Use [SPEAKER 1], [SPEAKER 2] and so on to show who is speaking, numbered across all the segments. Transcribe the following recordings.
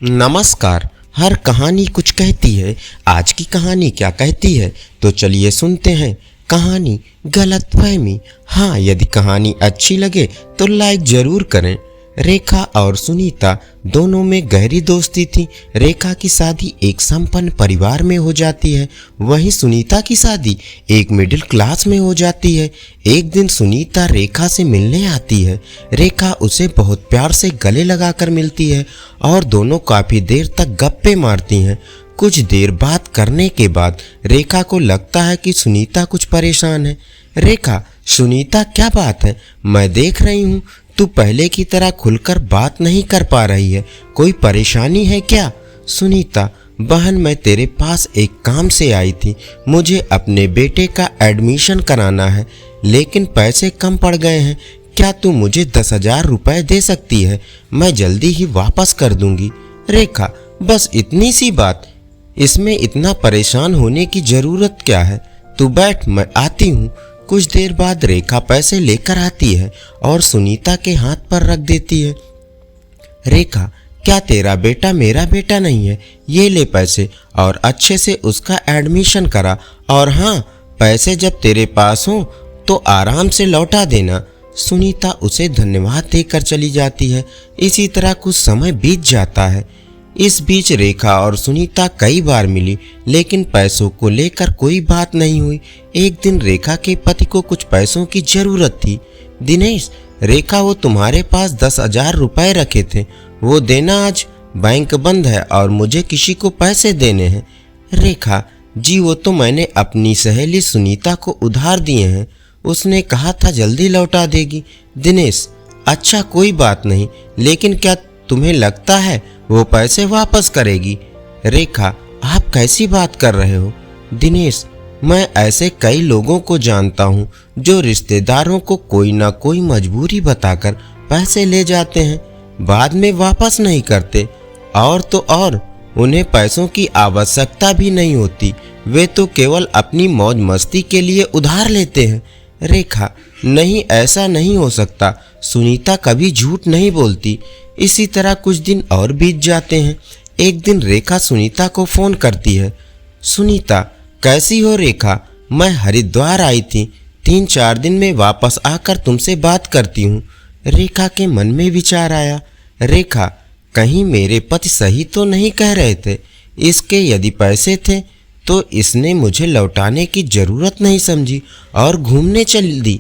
[SPEAKER 1] नमस्कार। हर कहानी कुछ कहती है। आज की कहानी क्या कहती है तो चलिए सुनते हैं। कहानी गलतफहमी। हाँ, यदि कहानी अच्छी लगे तो लाइक जरूर करें। रेखा और सुनीता दोनों में गहरी दोस्ती थी। रेखा की शादी एक संपन्न परिवार में हो जाती है, वहीं सुनीता की शादी एक मिडिल क्लास में हो जाती है। एक दिन सुनीता रेखा से मिलने आती है। रेखा उसे बहुत प्यार से गले लगाकर मिलती है और दोनों काफ़ी देर तक गप्पे मारती हैं। कुछ देर बात करने के बाद रेखा को लगता है कि सुनीता कुछ परेशान है। रेखा, सुनीता क्या बात है? मैं देख रही हूँ तू पहले की तरह खुलकर बात नहीं कर पा रही है, कोई परेशानी है क्या? सुनीता, बहन मैं तेरे पास एक काम से आई थी। मुझे अपने बेटे का एडमिशन कराना है, लेकिन पैसे कम पड़ गए हैं। क्या तू मुझे 10,000 रुपये दे सकती है? मैं जल्दी ही वापस कर दूंगी। रेखा, बस इतनी सी बात, इसमें इतना परेशान होने की ज़रूरत क्या है? तू बैठ, मैं आती हूँ। कुछ देर बाद रेखा पैसे लेकर आती है और सुनीता के हाथ पर रख देती है। रेखा, क्या तेरा बेटा मेरा बेटा नहीं है? ये ले पैसे और अच्छे से उसका एडमिशन करा। और हाँ, पैसे जब तेरे पास हों तो आराम से लौटा देना। सुनीता उसे धन्यवाद देकर चली जाती है। इसी तरह कुछ समय बीत जाता है। इस बीच रेखा और सुनीता कई बार मिली, लेकिन पैसों को लेकर कोई बात नहीं हुई। एक दिन रेखा के पति को कुछ पैसों की जरूरत थी। दिनेश, रेखा वो तुम्हारे पास 10,000 रुपये रखे थे, वो देना। आज बैंक बंद है और मुझे किसी को पैसे देने हैं। रेखा, जी वो तो मैंने अपनी सहेली सुनीता को उधार दिए हैं, उसने कहा था जल्दी लौटा देगी। दिनेश, अच्छा कोई बात नहीं, लेकिन क्या तुम्हें लगता है वो पैसे वापस करेगी? रेखा, आप कैसी बात कर रहे हो? दिनेश, मैं ऐसे कई लोगों को जानता हूँ जो रिश्तेदारों को कोई ना कोई मजबूरी बताकर पैसे ले जाते हैं, बाद में वापस नहीं करते। और तो और उन्हें पैसों की आवश्यकता भी नहीं होती, वे तो केवल अपनी मौज मस्ती के लिए उधार लेते हैं। रेखा, नहीं, ऐसा नहीं हो सकता। सुनीता कभी झूठ नहीं बोलती। इसी तरह कुछ दिन और बीत जाते हैं। एक दिन रेखा सुनीता को फ़ोन करती है। सुनीता, कैसी हो? रेखा, मैं हरिद्वार आई थी, 3-4 दिन में वापस आकर तुमसे बात करती हूँ। रेखा के मन में विचार आया। रेखा, कहीं मेरे पति सही तो नहीं कह रहे थे? इसके यदि पैसे थे तो इसने मुझे लौटाने की ज़रूरत नहीं समझी और घूमने चल दी।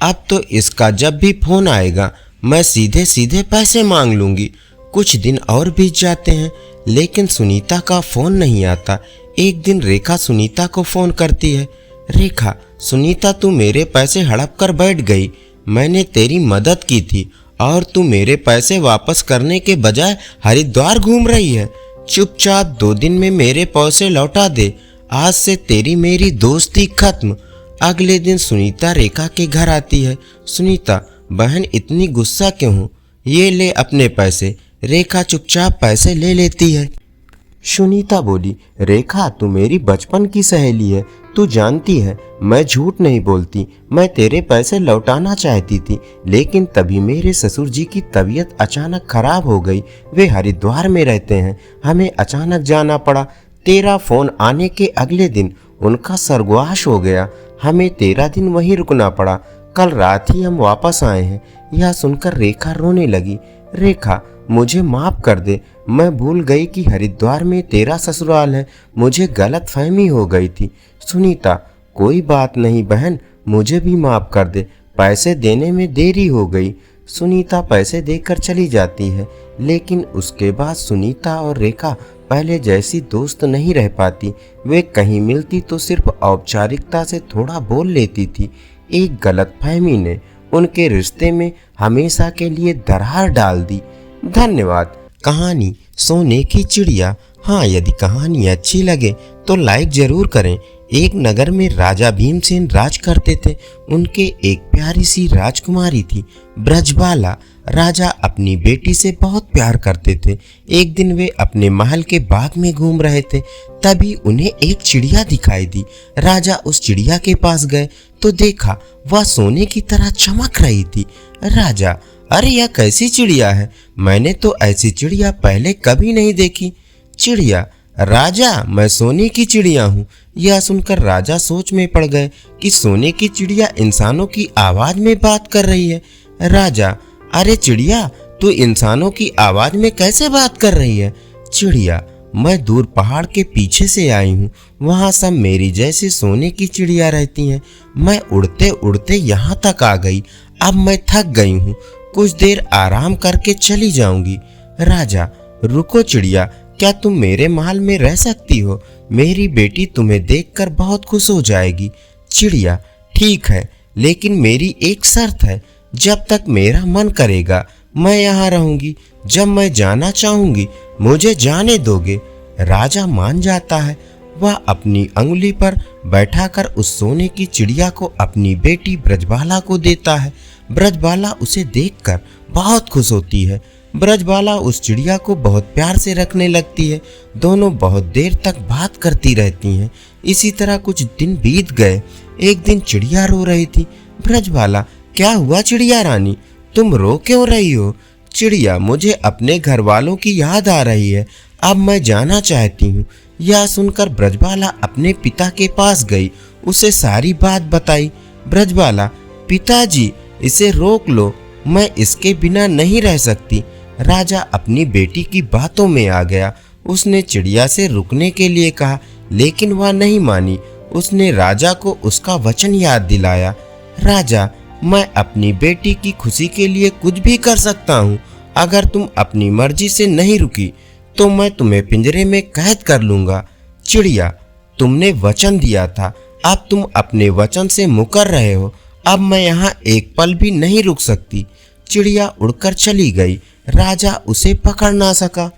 [SPEAKER 1] अब तो इसका जब भी फ़ोन आएगा मैं सीधे सीधे पैसे मांग लूँगी। कुछ दिन और बीत जाते हैं, लेकिन सुनीता का फ़ोन नहीं आता। एक दिन रेखा सुनीता को फ़ोन करती है। रेखा, सुनीता तू मेरे पैसे हड़प कर बैठ गई। मैंने तेरी मदद की थी और तू मेरे पैसे वापस करने के बजाय हरिद्वार घूम रही है। चुपचाप 2 दिन में मेरे पैसे लौटा दे, आज से तेरी मेरी दोस्ती खत्म। अगले दिन सुनीता रेखा के घर आती है। सुनीता, बहन इतनी गुस्सा क्यों हो? ये ले अपने पैसे। रेखा चुपचाप पैसे ले लेती है। सुनीता बोली, रेखा तू मेरी बचपन की सहेली है, तू जानती है मैं झूठ नहीं बोलती। मैं तेरे पैसे लौटाना चाहती थी, लेकिन तभी मेरे ससुर जी की तबीयत अचानक खराब हो गई। वे हरिद्वार में रहते हैं, हमें अचानक जाना पड़ा। तेरा फ़ोन आने के अगले दिन उनका स्वर्गवास हो गया। हमें 13 दिन वहीं रुकना पड़ा। कल रात ही हम वापस आए हैं। यह सुनकर रेखा रोने लगी। रेखा, मुझे माफ़ कर दे, मैं भूल गई कि हरिद्वार में तेरा ससुराल है, मुझे गलत फहमी हो गई थी। सुनीता, कोई बात नहीं बहन, मुझे भी माफ़ कर दे, पैसे देने में देरी हो गई। सुनीता पैसे देकर चली जाती है, लेकिन उसके बाद सुनीता और रेखा पहले जैसी दोस्त नहीं रह पाती। वे कहीं मिलती तो सिर्फ औपचारिकता से थोड़ा बोल लेती थी। एक गलतफहमी ने उनके रिश्ते में हमेशा के लिए दरार डाल दी। धन्यवाद। कहानी सोने की चिड़िया। हाँ, यदि कहानी अच्छी लगे तो लाइक जरूर करें। एक नगर में राजा भीमसेन राज करते थे। उनके एक प्यारी सी राजकुमारी थी, ब्रजबाला। राजा अपनी बेटी से बहुत प्यार करते थे। एक दिन वे अपने महल के बाग में घूम रहे थे, तभी उन्हें एक चिड़िया दिखाई दी। राजा उस चिड़िया के पास गए तो देखा वह सोने की तरह चमक रही थी। राजा, अरे यह कैसी चिड़िया है? मैंने तो ऐसी चिड़िया पहले कभी नहीं देखी। चिड़िया, राजा मैं सोने की चिड़िया हूँ। यह सुनकर राजा सोच में पड़ गए कि सोने की चिड़िया इंसानों की आवाज में बात कर रही है। राजा, अरे चिड़िया, तू इंसानों की आवाज में कैसे बात कर रही है? चिड़िया, मैं दूर पहाड़ के पीछे से आई हूँ, वहाँ सब मेरी जैसी सोने की चिड़िया रहती हैं। मैं उड़ते उड़ते यहाँ तक आ गई, अब मैं थक गई हूँ, कुछ देर आराम करके चली जाऊंगी। राजा, रुको चिड़िया, क्या तुम मेरे महल में रह सकती हो? मेरी बेटी तुम्हें देखकर बहुत खुश हो जाएगी। चिड़िया, ठीक है, लेकिन मेरी एक शर्त है, जब तक मेरा मन करेगा मैं यहाँ रहूंगी, जब मैं जाना चाहूंगी मुझे जाने दोगे? राजा मान जाता है। वह अपनी अंगुली पर बैठाकर उस सोने की चिड़िया को अपनी बेटी ब्रजबाला को देता है। ब्रजबाला उसे देखकर बहुत खुश होती है। ब्रजबाला उस चिड़िया को बहुत प्यार से रखने लगती है। दोनों बहुत देर तक बात करती रहती हैं। इसी तरह कुछ दिन बीत गए। एक दिन चिड़िया रो रही थी। ब्रजबाला, क्या हुआ चिड़िया रानी, तुम रो क्यों रही हो? चिड़िया, मुझे अपने घर वालों की याद आ रही है, अब मैं जाना चाहती हूँ। यह सुनकर ब्रजबाला अपने पिता के पास गई, उसे सारी बात बताई। ब्रजबाला, पिताजी इसे रोक लो, मैं इसके बिना नहीं रह सकती। राजा अपनी बेटी की बातों में आ गया। उसने चिड़िया से रुकने के लिए कहा, लेकिन वह नहीं मानी। उसने राजा को उसका वचन याद दिलाया। राजा, मैं अपनी बेटी की खुशी के लिए कुछ भी कर सकता हूँ। अगर तुम अपनी मर्जी से नहीं रुकी तो मैं तुम्हें पिंजरे में कैद कर लूंगा। चिड़िया, तुमने वचन दिया था, अब तुम अपने वचन से मुकर रहे हो। अब मैं यहाँ एक पल भी नहीं रुक सकती। चिड़िया उड़कर चली गई। राजा उसे पकड़ ना सका।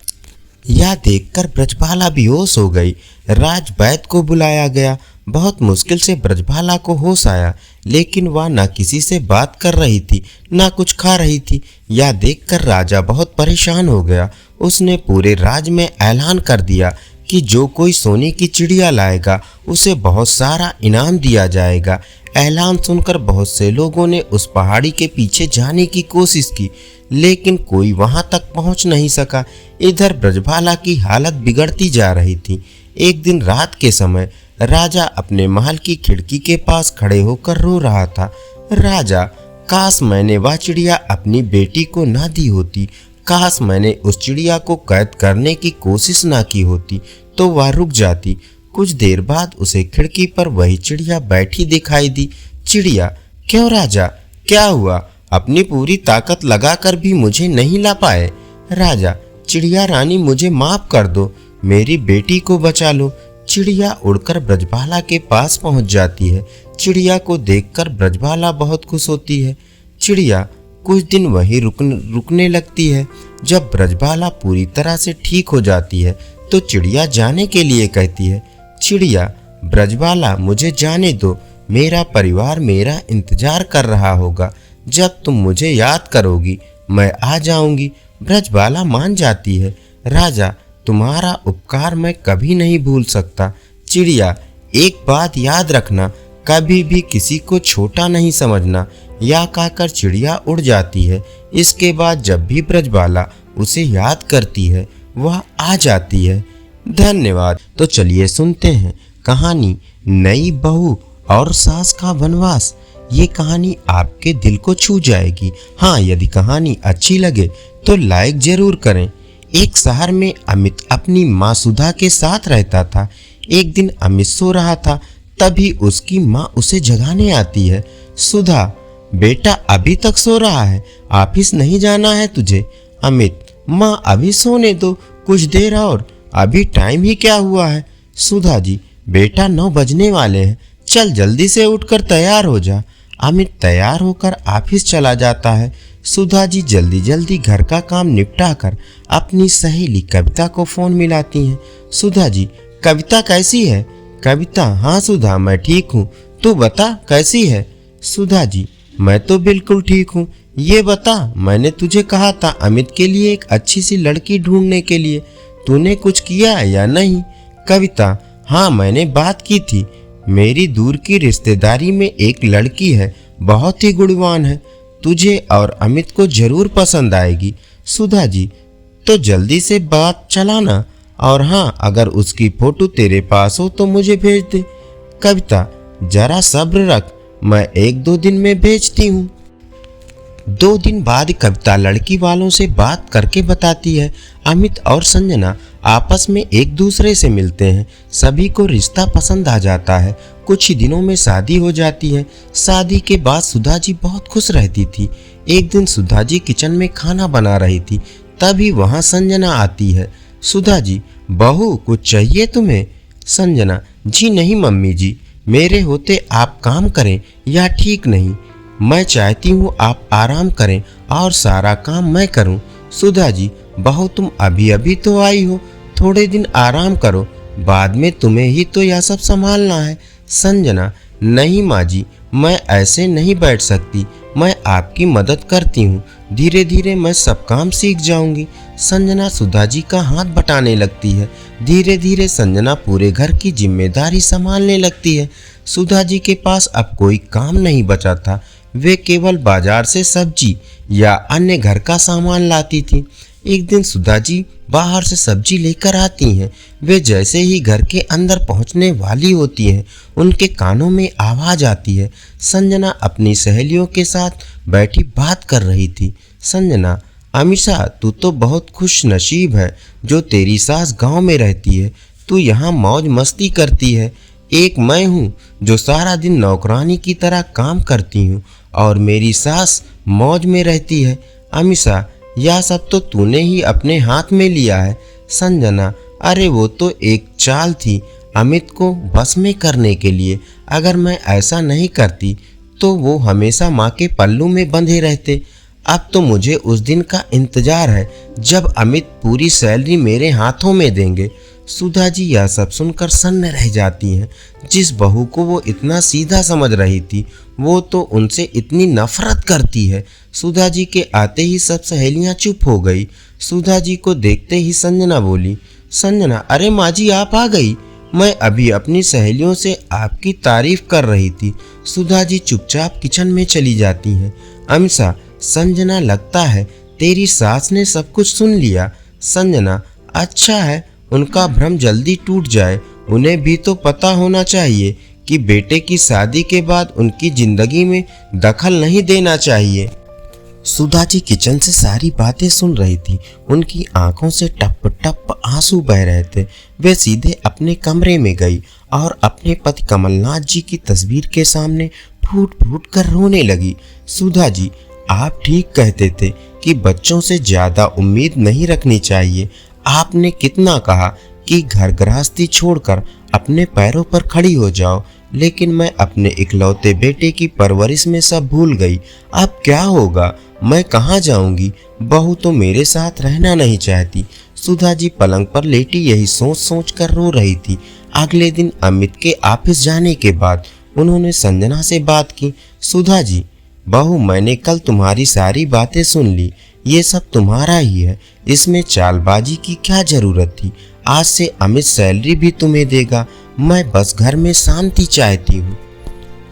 [SPEAKER 1] यह देखकर ब्रजबाला बेहोश हो गई। राजवैद्य को बुलाया गया। बहुत मुश्किल से ब्रजबाला को होश आया, लेकिन वह न किसी से बात कर रही थी, न कुछ खा रही थी। यह देखकर राजा बहुत परेशान हो गया। उसने पूरे राज्य में ऐलान कर दिया कि जो कोई सोने की चिड़िया लाएगा उसे बहुत सारा इनाम दिया जाएगा। ऐलान सुनकर बहुत से लोगों ने उस पहाड़ी के पीछे जाने की कोशिश की, लेकिन कोई वहां तक पहुंच नहीं सका। इधर ब्रजबाला की हालत बिगड़ती जा रही थी। एक दिन रात के समय राजा अपने महल की खिड़की के पास खड़े होकर रो रहा था। राजा, काश मैंने वह चिड़िया अपनी बेटी को ना दी होती, काश मैंने उस चिड़िया को कैद करने की कोशिश ना की होती तो वह रुक जाती। कुछ देर बाद उसे खिड़की पर वही चिड़िया बैठी दिखाई दी। चिड़िया, क्यों राजा, क्या हुआ? अपनी पूरी ताकत लगाकर भी मुझे नहीं ला पाए। राजा, चिड़िया रानी मुझे माफ कर दो, मेरी बेटी को बचा लो। चिड़िया उड़कर ब्रजबाला के पास पहुंच जाती है। चिड़िया को देखकर ब्रजबाला बहुत खुश होती है। चिड़िया कुछ दिन वहीं रुकने लगती है। जब ब्रजबाला पूरी तरह से ठीक हो जाती है तो चिड़िया जाने के लिए कहती है। चिड़िया, ब्रजबाला मुझे जाने दो, मेरा परिवार मेरा इंतजार कर रहा होगा। जब तुम मुझे याद करोगी मैं आ जाऊंगी। ब्रजबाला मान जाती है। राजा, तुम्हारा उपकार मैं कभी नहीं भूल सकता। चिड़िया, एक बात याद रखना, कभी भी किसी को छोटा नहीं समझना। यह कहकर चिड़िया उड़ जाती है। इसके बाद जब भी ब्रजबाला उसे याद करती है वह आ जाती है। धन्यवाद। तो चलिए सुनते हैं कहानी नई बहू और सास का वनवास। ये कहानी आपके दिल को छू जाएगी। हाँ, यदि कहानी अच्छी लगे तो लाइक जरूर करें। एक शहर में अमित अपनी माँ सुधा के साथ रहता था। एक दिन अमित सो रहा था, तभी उसकी माँ उसे जगाने आती है। सुधा, बेटा अभी तक सो रहा है, ऑफिस नहीं जाना है तुझे? अमित, माँ अभी सोने दो, कुछ देर और, अभी टाइम ही क्या हुआ है? सुधा जी, बेटा 9 बजने वाले हैं, चल जल्दी से उठकर तैयार हो जा। अमित तैयार होकर ऑफिस चला जाता है। सुधा जी जल्दी जल्दी घर का काम निपटाकर अपनी सहेली कविता को फोन मिलाती हैं। सुधा जी, कविता कैसी है? कविता, हाँ सुधा मैं ठीक हूँ, तू बता कैसी है? सुधा जी, मैं तो बिल्कुल ठीक हूँ। ये बता, मैंने तुझे कहा था अमित के लिए एक अच्छी सी लड़की ढूंढने के लिए, तूने कुछ किया या नहीं? कविता, हाँ मैंने बात की थी, मेरी दूर की रिश्तेदारी में एक लड़की है, बहुत ही गुणवान है, तुझे और अमित को जरूर पसंद आएगी। सुधा जी, तो जल्दी से बात चलाना, और हाँ, अगर उसकी फोटो तेरे पास हो तो मुझे भेज दे। कविता, जरा सब्र रख, मैं 1-2 दिन में भेजती हूँ। 2 दिन बाद कविता लड़की वालों से बात करके बताती है। अमित और संजना आपस में एक दूसरे से मिलते हैं। सभी को रिश्ता पसंद आ जाता है। कुछ ही दिनों में शादी हो जाती है। शादी के बाद सुधा जी बहुत खुश रहती थी। एक दिन सुधा जी किचन में खाना बना रही थी, तभी वहाँ संजना आती है। सुधा जी, बहू कुछ चाहिए तुम्हें? संजना, जी नहीं मम्मी जी, मेरे होते आप काम करें या ठीक नहीं। मैं चाहती हूँ आप आराम करें और सारा काम मैं करूँ। सुधा जी, बहू तुम अभी अभी तो आई हो, थोड़े दिन आराम करो, बाद में तुम्हें ही तो यह सब संभालना है। संजना, नहीं माँ जी, मैं ऐसे नहीं बैठ सकती, मैं आपकी मदद करती हूँ, धीरे धीरे मैं सब काम सीख जाऊंगी। संजना सुधा जी का हाथ बटाने लगती है। धीरे धीरे संजना पूरे घर की जिम्मेदारी संभालने लगती है। सुधा जी के पास अब कोई काम नहीं बचा था। वे केवल बाजार से सब्जी या अन्य घर का सामान लाती थी। एक दिन सुधा जी बाहर से सब्जी लेकर आती हैं। वे जैसे ही घर के अंदर पहुंचने वाली होती हैं, उनके कानों में आवाज आती है। संजना अपनी सहेलियों के साथ बैठी बात कर रही थी। संजना, अमीषा, तू तो बहुत खुश नसीब है जो तेरी सास गांव में रहती है, तू यहाँ मौज मस्ती करती है। एक मैं हूँ जो सारा दिन नौकरानी की तरह काम करती हूँ और मेरी सास मौज में रहती है। अमीषा, यह सब तो तूने ही अपने हाथ में लिया है। संजना, अरे वो तो एक चाल थी अमित को बस में करने के लिए। अगर मैं ऐसा नहीं करती तो वो हमेशा माँ के पल्लू में बंधे रहते। अब तो मुझे उस दिन का इंतजार है जब अमित पूरी सैलरी मेरे हाथों में देंगे। सुधा जी यह सब सुनकर सन्न रह जाती हैं। जिस बहू को वो इतना सीधा समझ रही थी, वो तो उनसे इतनी नफरत करती है। सुधा जी के आते ही सब सहेलियां चुप हो गई। सुधा जी को देखते ही संजना बोली, संजना, अरे माँ जी आप आ गई, मैं अभी अपनी सहेलियों से आपकी तारीफ कर रही थी। सुधा जी चुपचाप किचन में चली जाती हैं। अमीषा, संजना, लगता है तेरी सास ने सब कुछ सुन लिया। संजना, अच्छा है, उनका भ्रम जल्दी टूट जाए। उन्हें भी तो पता होना चाहिए कि बेटे की शादी के बाद उनकी जिंदगी में दखल नहीं देना चाहिए। सुधा जी किचन से सारी बातें सुन रही थी। उनकी आंखों से टप टप आंसू बह रहे थे। वे सीधे अपने कमरे में गई और अपने पति कमलनाथ जी की तस्वीर के सामने फूट फूट कर रोने लगी। सुधा जी, आप ठीक कहते थे कि बच्चों से ज्यादा उम्मीद नहीं रखनी चाहिए। आपने कितना कहा कि घर गृहस्थी छोड़कर अपने पैरों पर खड़ी हो जाओ, लेकिन मैं अपने इकलौते बेटे की परवरिश में सब भूल गई। अब क्या होगा? मैं कहाँ जाऊंगी? बहू तो मेरे साथ रहना नहीं चाहती। सुधा जी पलंग पर लेटी यही सोच सोच कर रो रही थी। अगले दिन अमित के ऑफिस जाने के बाद उन्होंने संजना से बात की। सुधा जी, बहू, मैंने कल तुम्हारी सारी बातें सुन ली। ये सब तुम्हारा ही है, इसमें चालबाजी की क्या जरूरत थी? आज से अमित सैलरी भी तुम्हें देगा। मैं बस घर में शांति चाहती हूँ।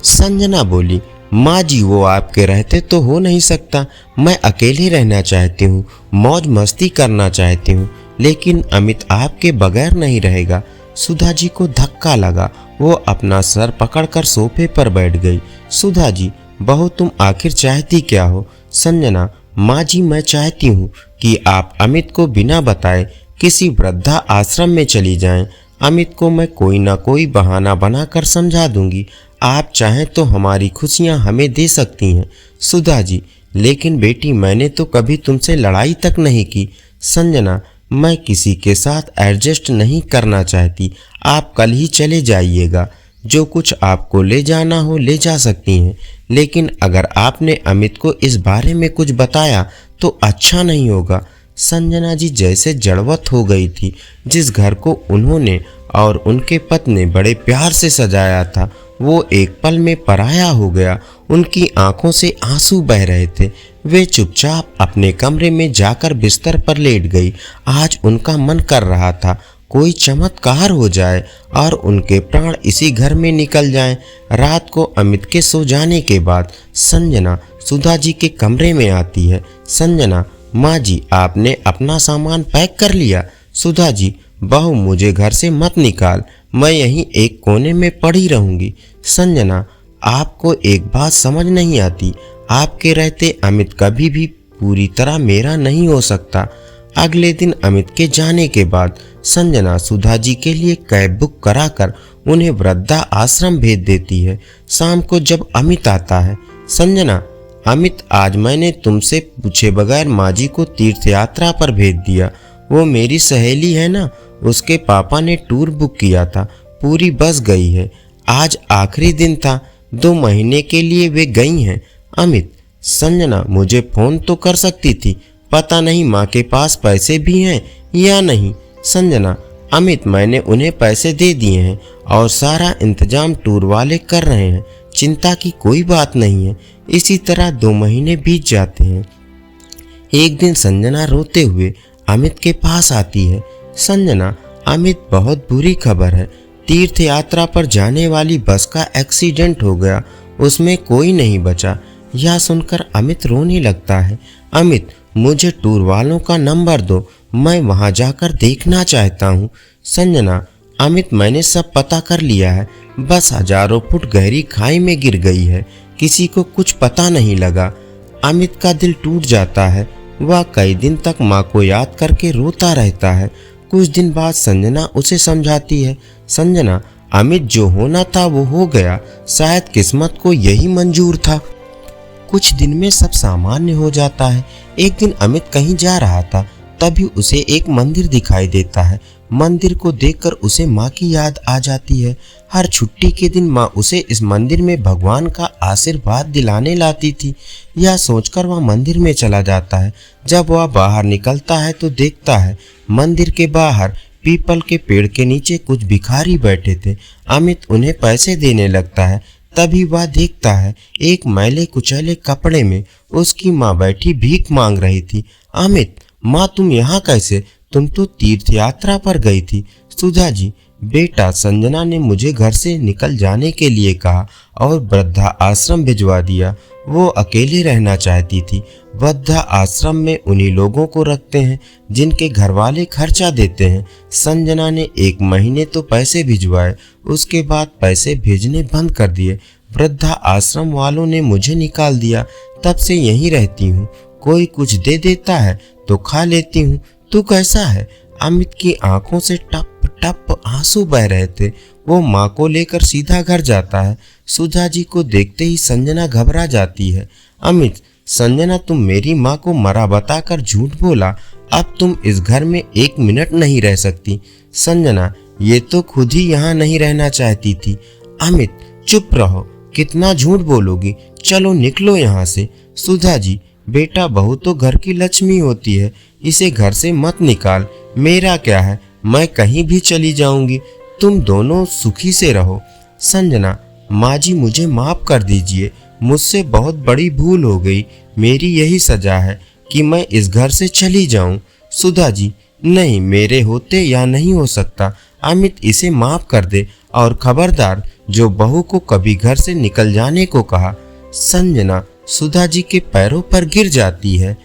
[SPEAKER 1] संजना बोली, माँ जी, वो आपके रहते तो हो नहीं सकता। मैं अकेले रहना चाहती हूँ, मौज मस्ती करना चाहती हूँ, लेकिन अमित आपके बगैर नहीं रहेगा। सुधा जी को धक्का लगा। वो अपना सर पकड़कर सोफे पर बैठ गई। सुधा जी, बहू, तुम आखिर चाहती क्या हो? संजना, माँ जी, मैं चाहती हूँ कि आप अमित को बिना बताए किसी वृद्धा आश्रम में चली जाएं। अमित को मैं कोई ना कोई बहाना बनाकर समझा दूंगी। आप चाहें तो हमारी खुशियाँ हमें दे सकती हैं। सुधा जी, लेकिन बेटी, मैंने तो कभी तुमसे लड़ाई तक नहीं की। संजना, मैं किसी के साथ एडजस्ट नहीं करना चाहती। आप कल ही चले जाइएगा। जो कुछ आपको ले जाना हो ले जा सकती हैं, लेकिन अगर आपने अमित को इस बारे में कुछ बताया तो अच्छा नहीं होगा। संजना जी जैसे जड़वत हो गई थी। जिस घर को उन्होंने और उनके पति ने बड़े प्यार से सजाया था, वो एक पल में पराया हो गया। उनकी आंखों से आंसू बह रहे थे। वे चुपचाप अपने कमरे में जाकर बिस्तर पर लेट गई। आज उनका मन कर रहा था कोई चमत्कार हो जाए और उनके प्राण इसी घर में निकल जाएं। रात को अमित के सो जाने के बाद संजना सुधा जी के कमरे में आती है। संजना, माँ जी, आपने अपना सामान पैक कर लिया? सुधा जी, बहू मुझे घर से मत निकाल, मैं यहीं एक कोने में पड़ी रहूंगी। संजना, आपको एक बात समझ नहीं आती, आपके रहते अमित कभी भी पूरी तरह मेरा नहीं हो सकता। अगले दिन अमित के जाने के बाद संजना सुधा जी के लिए कैब बुक कराकर उन्हें वृद्धा आश्रम भेज देती है। शाम को जब अमित आता है, संजना, अमित, आज मैंने तुमसे पूछे बगैर माँ जी को तीर्थ यात्रा पर भेज दिया। वो मेरी सहेली है ना, उसके पापा ने टूर बुक किया था, पूरी बस गई है। आज आखिरी दिन था, 2 महीने के लिए वे गई हैं। अमित, संजना, मुझे फोन तो कर सकती थी, पता नहीं माँ के पास पैसे भी हैं या नहीं। संजना, अमित, मैंने उन्हें पैसे दे दिए हैं और सारा इंतजाम टूर वाले कर रहे हैं, चिंता की कोई बात नहीं है। इसी तरह 2 महीने बीत जाते हैं। एक दिन संजना रोते हुए अमित के पास आती है। संजना, अमित, बहुत बुरी खबर है, तीर्थ यात्रा पर जाने वाली बस का एक्सीडेंट हो गया, उसमें कोई नहीं बचा। यह सुनकर अमित रोने लगता है। अमित, मुझे टूर वालों का नंबर दो, मैं वहां जाकर देखना चाहता हूँ। संजना, अमित, मैंने सब पता कर लिया है, बस हजारों फुट गहरी खाई में गिर गई है, किसी को कुछ पता नहीं लगा। अमित का दिल टूट जाता है, वह कई दिन तक माँ को याद करके रोता रहता है। कुछ दिन बाद संजना उसे समझाती है। संजना, अमित, जो होना था वो हो गया, शायद किस्मत को यही मंजूर था। कुछ दिन में सब सामान्य हो जाता है। एक दिन अमित कहीं जा रहा था, तभी उसे एक मंदिर दिखाई देता है। मंदिर को देखकर उसे माँ की याद आ जाती है। हर छुट्टी के दिन माँ उसे इस मंदिर में भगवान का आशीर्वाद दिलाने लाती थी। यह सोचकर वह मंदिर में चला जाता है। जब वह बाहर निकलता है तो देखता है मंदिर के बाहर पीपल के पेड़ के नीचे कुछ भिखारी बैठे थे। अमित उन्हें पैसे देने लगता है। तभी वह देखता है एक मैले कुचैले कपड़े में उसकी माँ बैठी भीख मांग रही थी। अमित, माँ, तुम यहाँ कैसे? तुम तो तीर्थ यात्रा पर गई थी। सुधा जी, बेटा, संजना ने मुझे घर से निकल जाने के लिए कहा और वृद्धा आश्रम भिजवा दिया। वो अकेले रहना चाहती थी। वृद्धा आश्रम में उन्हीं लोगों को रखते हैं जिनके घर वाले खर्चा देते हैं। संजना ने 1 महीने तो पैसे भिजवाए, उसके बाद पैसे भेजने बंद कर दिए। वृद्धा आश्रम वालों ने मुझे निकाल दिया, तब से यहीं रहती हूँ। कोई कुछ दे देता है तो खा लेती हूँ। तू कैसा है? अमित की आंखों से टप टप आंसू बह रहे थे। वो माँ को लेकर सीधा घर जाता है। सुधा जी को देखते ही संजना घबरा जाती है। अमित, संजना, तुम मेरी माँ को मरा बताकर झूठ बोला, अब तुम इस घर में 1 मिनट नहीं रह सकती। संजना, ये तो खुद ही यहाँ नहीं रहना चाहती थी। अमित, चुप रहो, कितना झूठ बोलोगी, चलो निकलो यहाँ से। सुधा जी, बेटा, बहू तो घर की लक्ष्मी होती है, इसे घर से मत निकाल। मेरा क्या है, मैं कहीं भी चली जाऊंगी, तुम दोनों सुखी से रहो। संजना, माँ जी, मुझे माफ कर दीजिए, मुझसे बहुत बड़ी भूल हो गई, मेरी यही सजा है कि मैं इस घर से चली जाऊं। सुधा जी, नहीं, मेरे होते या नहीं हो सकता। अमित, इसे माफ कर दे और खबरदार, जो बहू को कभी घर से निकल जाने को कहा। संजना सुधा जी के पैरों पर गिर जाती है।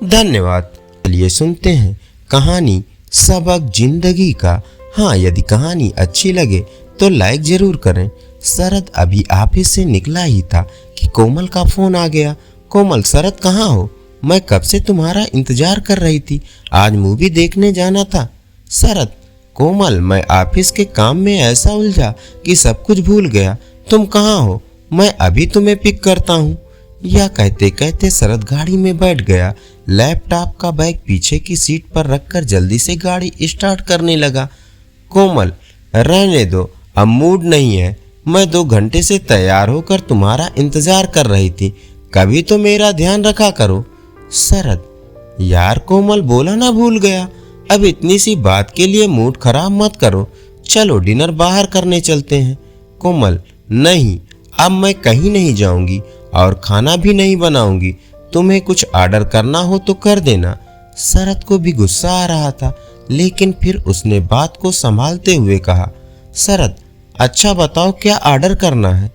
[SPEAKER 1] धन्यवाद। चलिए सुनते हैं कहानी सबक जिंदगी का। हाँ, यदि कहानी अच्छी लगे तो लाइक जरूर करें। शरद अभी ऑफिस से निकला ही था कि कोमल का फोन आ गया। कोमल, शरद कहाँ हो? मैं कब से तुम्हारा इंतजार कर रही थी, आज मूवी देखने जाना था। शरद, कोमल, मैं ऑफिस के काम में ऐसा उलझा कि सब कुछ भूल गया। तुम कहाँ हो? मैं अभी तुम्हें पिक करता हूँ। यह कहते कहते शरद गाड़ी में बैठ गया। लैपटॉप का बैग पीछे की सीट पर रखकर जल्दी से गाड़ी स्टार्ट करने लगा। कोमल, रहने दो, अब मूड नहीं है, मैं 2 घंटे से तैयार होकर तुम्हारा इंतजार कर रही थी, कभी तो मेरा ध्यान रखा करो। शरद, यार कोमल, बोला ना भूल गया, अब इतनी सी बात के लिए मूड खराब मत करो, चलो डिनर बाहर करने चलते हैं। कोमल, नहीं, अब मैं कहीं नहीं जाऊंगी और खाना भी नहीं बनाऊंगी, तुम्हें कुछ ऑर्डर करना हो तो कर देना। शरद को भी गुस्सा आ रहा था, लेकिन फिर उसने बात को संभालते हुए कहा, शरद, अच्छा बताओ क्या ऑर्डर करना है?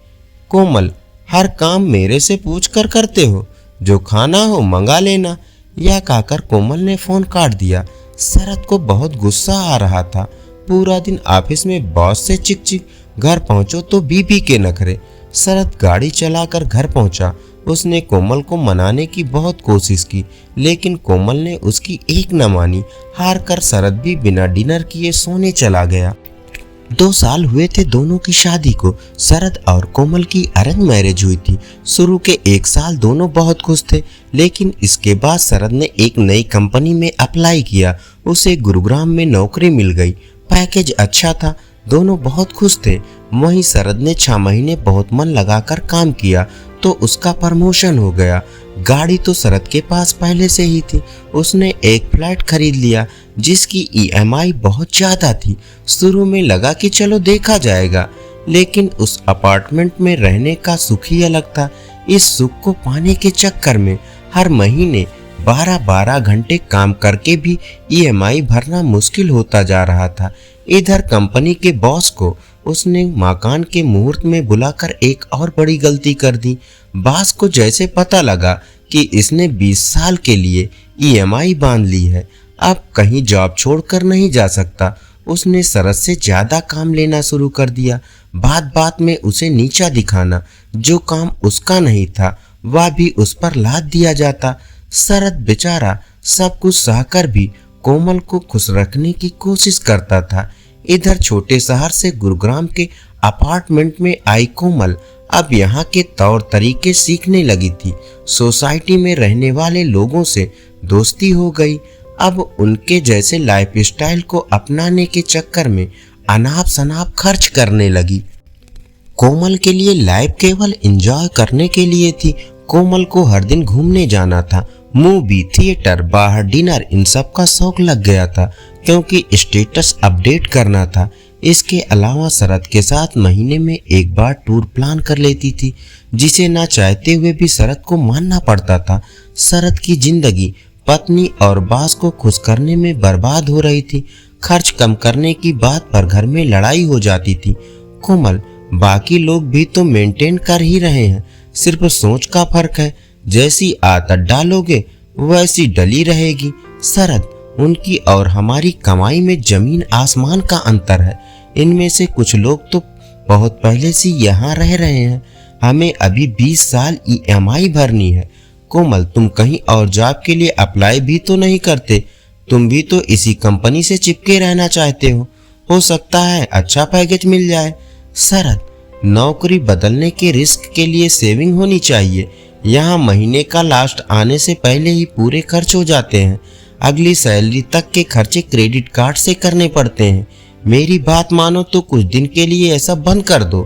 [SPEAKER 1] कोमल, हर काम मेरे से पूछ कर करते हो, जो खाना हो मंगा लेना, यह कहकर कोमल ने फोन काट दिया। शरद को बहुत गुस्सा आ रहा था। पूरा दिन ऑफिस में बॉस से चिक चिक, घर पहुंचो तो बीबी के नखरे। शरद गाड़ी चलाकर घर पहुंचा। उसने कोमल को मनाने की बहुत कोशिश की, लेकिन कोमल ने उसकी एक न मानी। हार कर शरद भी बिना डिनर किए सोने चला गया। 2 साल हुए थे दोनों की शादी को। शरद और कोमल की अरेंज मैरिज हुई थी। शुरू के 1 साल दोनों बहुत खुश थे, लेकिन इसके बाद शरद ने एक नई कंपनी में अप्लाई किया। उसे गुरुग्राम में नौकरी मिल गई। पैकेज अच्छा था, दोनों बहुत खुश थे। वहीं शरद ने 6 महीने बहुत मन लगाकर काम किया तो उसका प्रमोशन हो गया। गाड़ी तो शरद के पास पहले से ही थी। उसने एक फ्लैट खरीद लिया जिसकी EMI बहुत ज़्यादा थी। शुरू में लगा कि चलो देखा जाएगा, लेकिन उस अपार्टमेंट में रहने का सुख ही अलग था। इस सुख को पाने के चक्कर में हर महीने 12-12 घंटे काम करके भी EMI भरना मुश्किल होता जा रहा था। इधर कंपनी के बॉस को उसने मकान के मुहूर्त में बुलाकर एक और बड़ी गलती कर दी। बॉस को जैसे पता लगा कि इसने 20 साल के लिए EMI बांध ली है, अब कहीं जॉब छोड़कर नहीं जा सकता। उसने शरद से ज़्यादा काम लेना शुरू कर दिया। बात बात में उसे नीचा दिखाना, जो काम उसका नहीं था वह भी उस पर लाद दिया जाता। शरद बेचारा सब कुछ सहकर भी कोमल को खुश रखने की कोशिश करता था। इधर छोटे शहर से गुरुग्राम के अपार्टमेंट में आई कोमल अब यहाँ के तौर तरीके सीखने लगी थी। सोसाइटी में रहने वाले लोगों से दोस्ती हो गई। अब उनके जैसे लाइफस्टाइल को अपनाने के चक्कर में अनाप शनाप खर्च करने लगी। कोमल के लिए लाइफ केवल एंजॉय करने के लिए थी। कोमल को हर दिन घूमने जाना था, मूवी, थिएटर, बाहर डिनर, इन सब का शौक लग गया था क्योंकि स्टेटस अपडेट करना था। इसके अलावा शरद के साथ महीने में एक बार टूर प्लान कर लेती थी, जिसे ना चाहते हुए भी शरद को मानना पड़ता था। शरद की जिंदगी पत्नी और बॉस को खुश करने में बर्बाद हो रही थी। खर्च कम करने की बात पर घर में लड़ाई हो जाती थी। कोमल, बाकी लोग भी तो मेंटेन कर ही रहे हैं, सिर्फ सोच का फर्क है। जैसी आदत डालोगे वैसी डली रहेगी। शरद, उनकी और हमारी कमाई में जमीन आसमान का अंतर है। इनमें से कुछ लोग तो बहुत पहले से यहाँ रह रहे हैं, हमें अभी 20 साल EMI भरनी है। कोमल, तुम कहीं और जॉब के लिए अप्लाई भी तो नहीं करते, तुम भी तो इसी कंपनी से चिपके रहना चाहते हो सकता है अच्छा पैकेज मिल जाए। शरद, नौकरी बदलने के रिस्क के लिए सेविंग होनी चाहिए। यहाँ महीने का लास्ट आने से पहले ही पूरे खर्च हो जाते हैं। अगली सैलरी तक के खर्चे क्रेडिट कार्ड से करने पड़ते हैं। मेरी बात मानो तो कुछ दिन के लिए ऐसा बंद कर दो।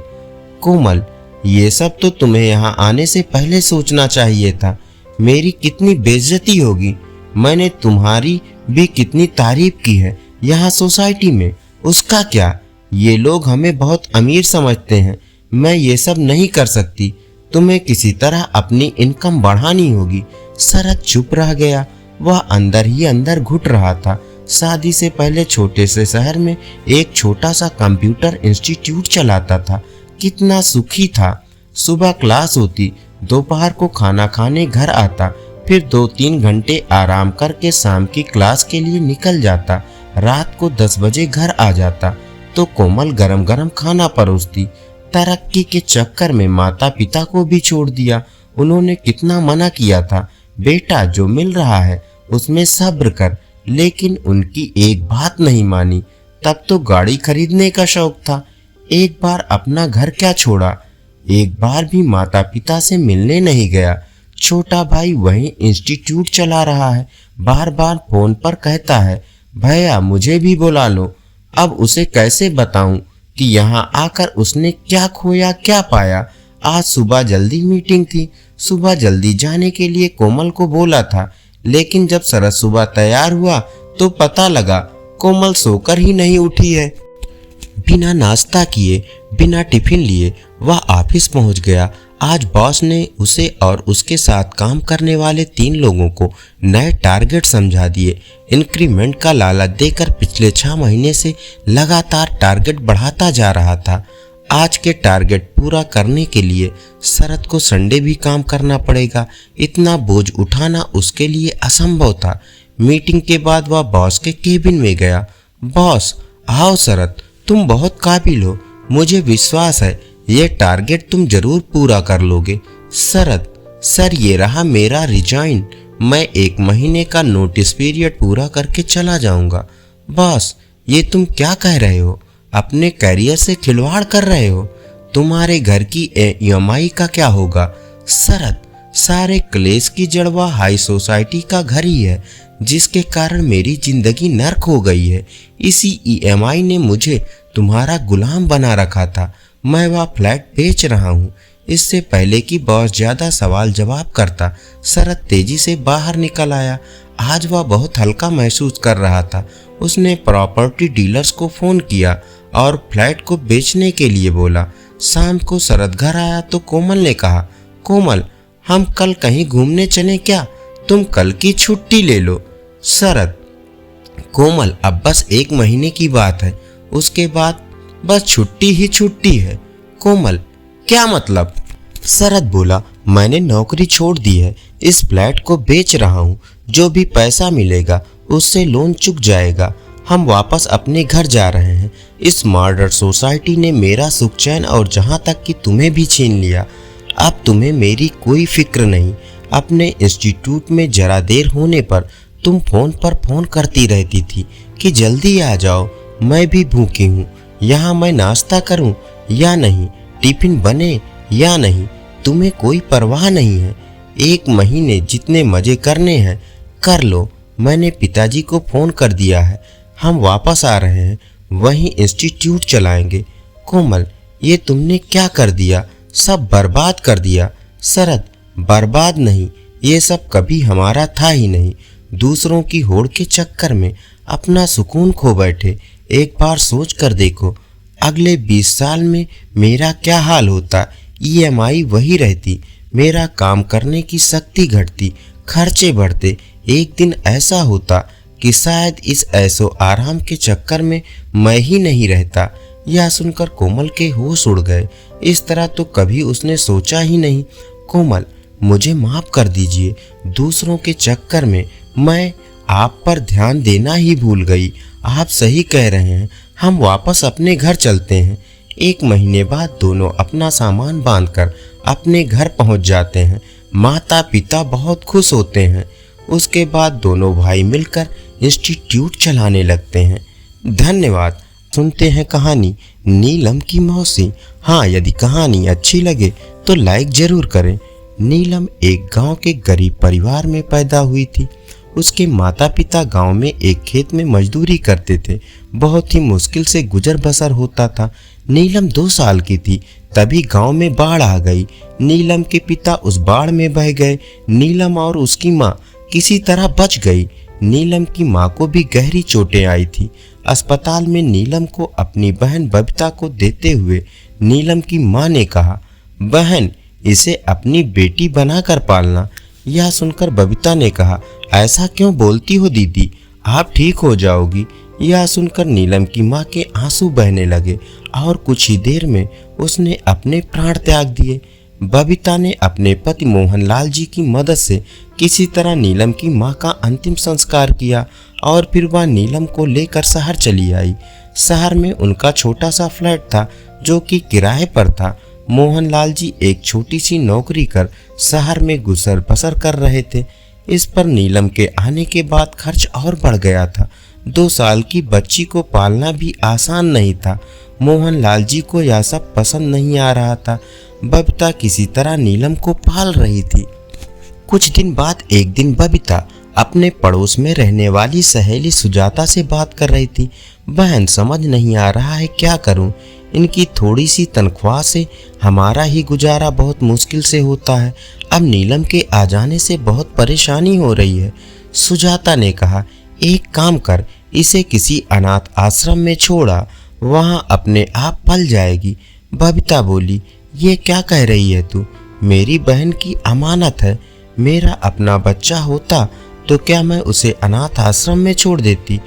[SPEAKER 1] कोमल, ये सब तो तुम्हें यहाँ आने से पहले सोचना चाहिए था। मेरी कितनी बेइज्जती होगी। मैंने तुम्हारी भी कितनी तारीफ की है यहाँ सोसाइटी में, उसका क्या? ये लोग हमें बहुत अमीर समझते हैं। मैं ये सब नहीं कर सकती, तुम्हें किसी तरह अपनी इनकम बढ़ानी होगी। शरद चुप रह गया। वह अंदर ही अंदर घुट रहा था। शादी से पहले छोटे से शहर में एक छोटा सा कंप्यूटर इंस्टीट्यूट चलाता था। कितना सुखी था। सुबह क्लास होती, दोपहर को खाना खाने घर आता, फिर 2-3 घंटे आराम करके शाम की क्लास के लिए निकल जाता। रात को 10 बजे घर आ जाता तो कोमल गरम गरम खाना परोसती। तरक्की के चक्कर में माता पिता को भी छोड़ दिया। उन्होंने कितना मना किया था, बेटा जो मिल रहा है उसमें सब्र कर, लेकिन उनकी एक बात नहीं मानी। तब तो गाड़ी खरीदने का शौक था। एक बार अपना घर क्या छोड़ा, एक बार भी माता पिता से मिलने नहीं गया। छोटा भाई वही इंस्टीट्यूट चला रहा है, बार बार फोन पर कहता है भैया मुझे भी बुला लो। अब उसे कैसे बताऊं कि यहाँ आकर उसने क्या खोया क्या पाया। आज सुबह जल्दी मीटिंग थी, सुबह जल्दी जाने के लिए कोमल को बोला था, लेकिन जब शरद सुबह तैयार हुआ तो पता लगा कोमल सोकर ही नहीं उठी है। बिना नाश्ता किए, बिना टिफिन लिए वह ऑफिस पहुंच गया। आज बॉस ने उसे और उसके साथ काम करने वाले 3 लोगों को नए टारगेट समझा दिए। इंक्रीमेंट का लालच देकर पिछले 6 महीने से लगातार टारगेट बढ़ाता जा रहा था। आज के टारगेट पूरा करने के लिए शरद को संडे भी काम करना पड़ेगा। इतना बोझ उठाना उसके लिए असंभव था। मीटिंग के बाद वह बॉस के केबिन में गया। बॉस, आओ शरद, तुम बहुत काबिल हो, मुझे विश्वास है ये टारगेट तुम जरूर पूरा कर लोगे। शरद, सर ये रहा मेरा रिजाइन, मैं 1 महीने का नोटिस पीरियड पूरा करके चला जाऊंगा। बॉस, ये तुम क्या कह रहे हो? अपने करियर से खिलवाड़ कर रहे हो। तुम्हारे घर की EMI का क्या होगा? शरद, सारे क्लेश की जड़ वह हाई सोसाइटी का घर ही है जिसके कारण मेरी जिंदगी नर्क हो गई है। इसी EMI ने मुझे तुम्हारा गुलाम बना रखा था। मैं वह फ्लैट बेच रहा हूँ। इससे पहले कि बॉस ज्यादा सवाल जवाब करता, शरद तेजी से बाहर निकल आया। आज वह बहुत हल्का महसूस कर रहा था। उसने प्रॉपर्टी डीलर्स को फोन किया और फ्लैट को बेचने के लिए बोला। शाम को शरद घर आया तो कोमल ने कहा, कोमल, हम कल कहीं घूमने चलें क्या? तुम कल की छुट्टी ले लो। शरद, कोमल, अब बस 1 महीने की बात है, उसके बाद बस छुट्टी ही छुट्टी है। कोमल, क्या मतलब? शरद बोला, मैंने नौकरी छोड़ दी है, इस फ्लैट को बेच रहा हूँ। जो भी पैसा मिलेगा उससे लोन चुक जाएगा। हम वापस अपने घर जा रहे हैं। इस मर्डर सोसाइटी ने मेरा सुख चैन और जहाँ तक कि तुम्हें भी छीन लिया। अब तुम्हें मेरी कोई फिक्र नहीं। अपने इंस्टीट्यूट में जरा देर होने पर तुम फोन पर फोन करती रहती थी कि जल्दी आ जाओ, मैं भी भूखी हूँ। यहाँ मैं नाश्ता करूँ या नहीं, टिफिन बने या नहीं, तुम्हें कोई परवाह नहीं है। 1 महीने जितने मजे करने हैं कर लो। मैंने पिताजी को फोन कर दिया है, हम वापस आ रहे हैं, वहीं इंस्टीट्यूट चलाएंगे। कोमल, ये तुमने क्या कर दिया? सब बर्बाद कर दिया। शरद, बर्बाद नहीं, ये सब कभी हमारा था ही नहीं। दूसरों की होड़ के चक्कर में अपना सुकून खो बैठे। एक बार सोच कर देखो, अगले 20 साल में मेरा क्या हाल होता? EMI वही रहती, मेरा काम करने की शक्ति घटती, खर्चे बढ़ते। एक दिन ऐसा होता कि शायद इस ऐसो आराम के चक्कर में मैं ही नहीं रहता। यह सुनकर कोमल के होश उड़ गए। इस तरह तो कभी उसने सोचा ही नहीं। कोमल, मुझे माफ कर दीजिए, दूसरों के चक्कर में मैं आप पर ध्यान देना ही भूल गई। आप सही कह रहे हैं, हम वापस अपने घर चलते हैं। 1 महीने बाद दोनों अपना सामान बांधकर अपने घर पहुंच जाते हैं। माता पिता बहुत खुश होते हैं। उसके बाद दोनों भाई मिलकर इंस्टीट्यूट चलाने लगते हैं। धन्यवाद। सुनते हैं कहानी नीलम की मौसी। हाँ, यदि कहानी अच्छी लगे तो लाइक जरूर करें। नीलम एक गांव के गरीब परिवार में पैदा हुई थी। उसके माता पिता गांव में एक खेत में मजदूरी करते थे। बहुत ही मुश्किल से गुजर बसर होता था। नीलम 2 साल की थी तभी गांव में बाढ़ आ गई। नीलम के पिता उस बाढ़ में बह गए। नीलम और उसकी माँ किसी तरह बच गई। नीलम की माँ को भी गहरी चोटें आई थी। अस्पताल में नीलम को अपनी बहन बबीता को देते हुए नीलम की माँ ने कहा, बहन, इसे अपनी बेटी बनाकर पालना। यह सुनकर बबीता ने कहा, ऐसा क्यों बोलती हो दीदी, आप ठीक हो जाओगी। यह सुनकर नीलम की माँ के आंसू बहने लगे और कुछ ही देर में उसने अपने प्राण त्याग दिए। बबीता ने अपने पति मोहनलाल जी की मदद से किसी तरह नीलम की मां का अंतिम संस्कार किया और फिर वह नीलम को लेकर शहर चली आई। शहर में उनका छोटा सा फ्लैट था जो कि किराए पर था। मोहनलाल जी एक छोटी सी नौकरी कर शहर में गुजर बसर कर रहे थे। इस पर नीलम के आने के बाद खर्च और बढ़ गया था। 2 साल की बच्ची को पालना भी आसान नहीं था। मोहनलाल जी को यह सब पसंद नहीं आ रहा था। बबीता किसी तरह नीलम को पाल रही थी। कुछ दिन बाद एक दिन बबीता अपने पड़ोस में रहने वाली सहेली सुजाता से बात कर रही थी। बहन, समझ नहीं आ रहा है क्या करूं। इनकी थोड़ी सी तनख्वाह से हमारा ही गुजारा बहुत मुश्किल से होता है। अब नीलम के आ जाने से बहुत परेशानी हो रही है। सुजाता ने कहा, एक काम कर, इसे किसी अनाथ आश्रम में छोड़ा, वहाँ अपने आप पल जाएगी। बबीता बोली, ये क्या कह रही है तू? मेरी बहन की अमानत है। मेरा अपना बच्चा होता तो क्या मैं उसे अनाथ आश्रम में छोड़ देती?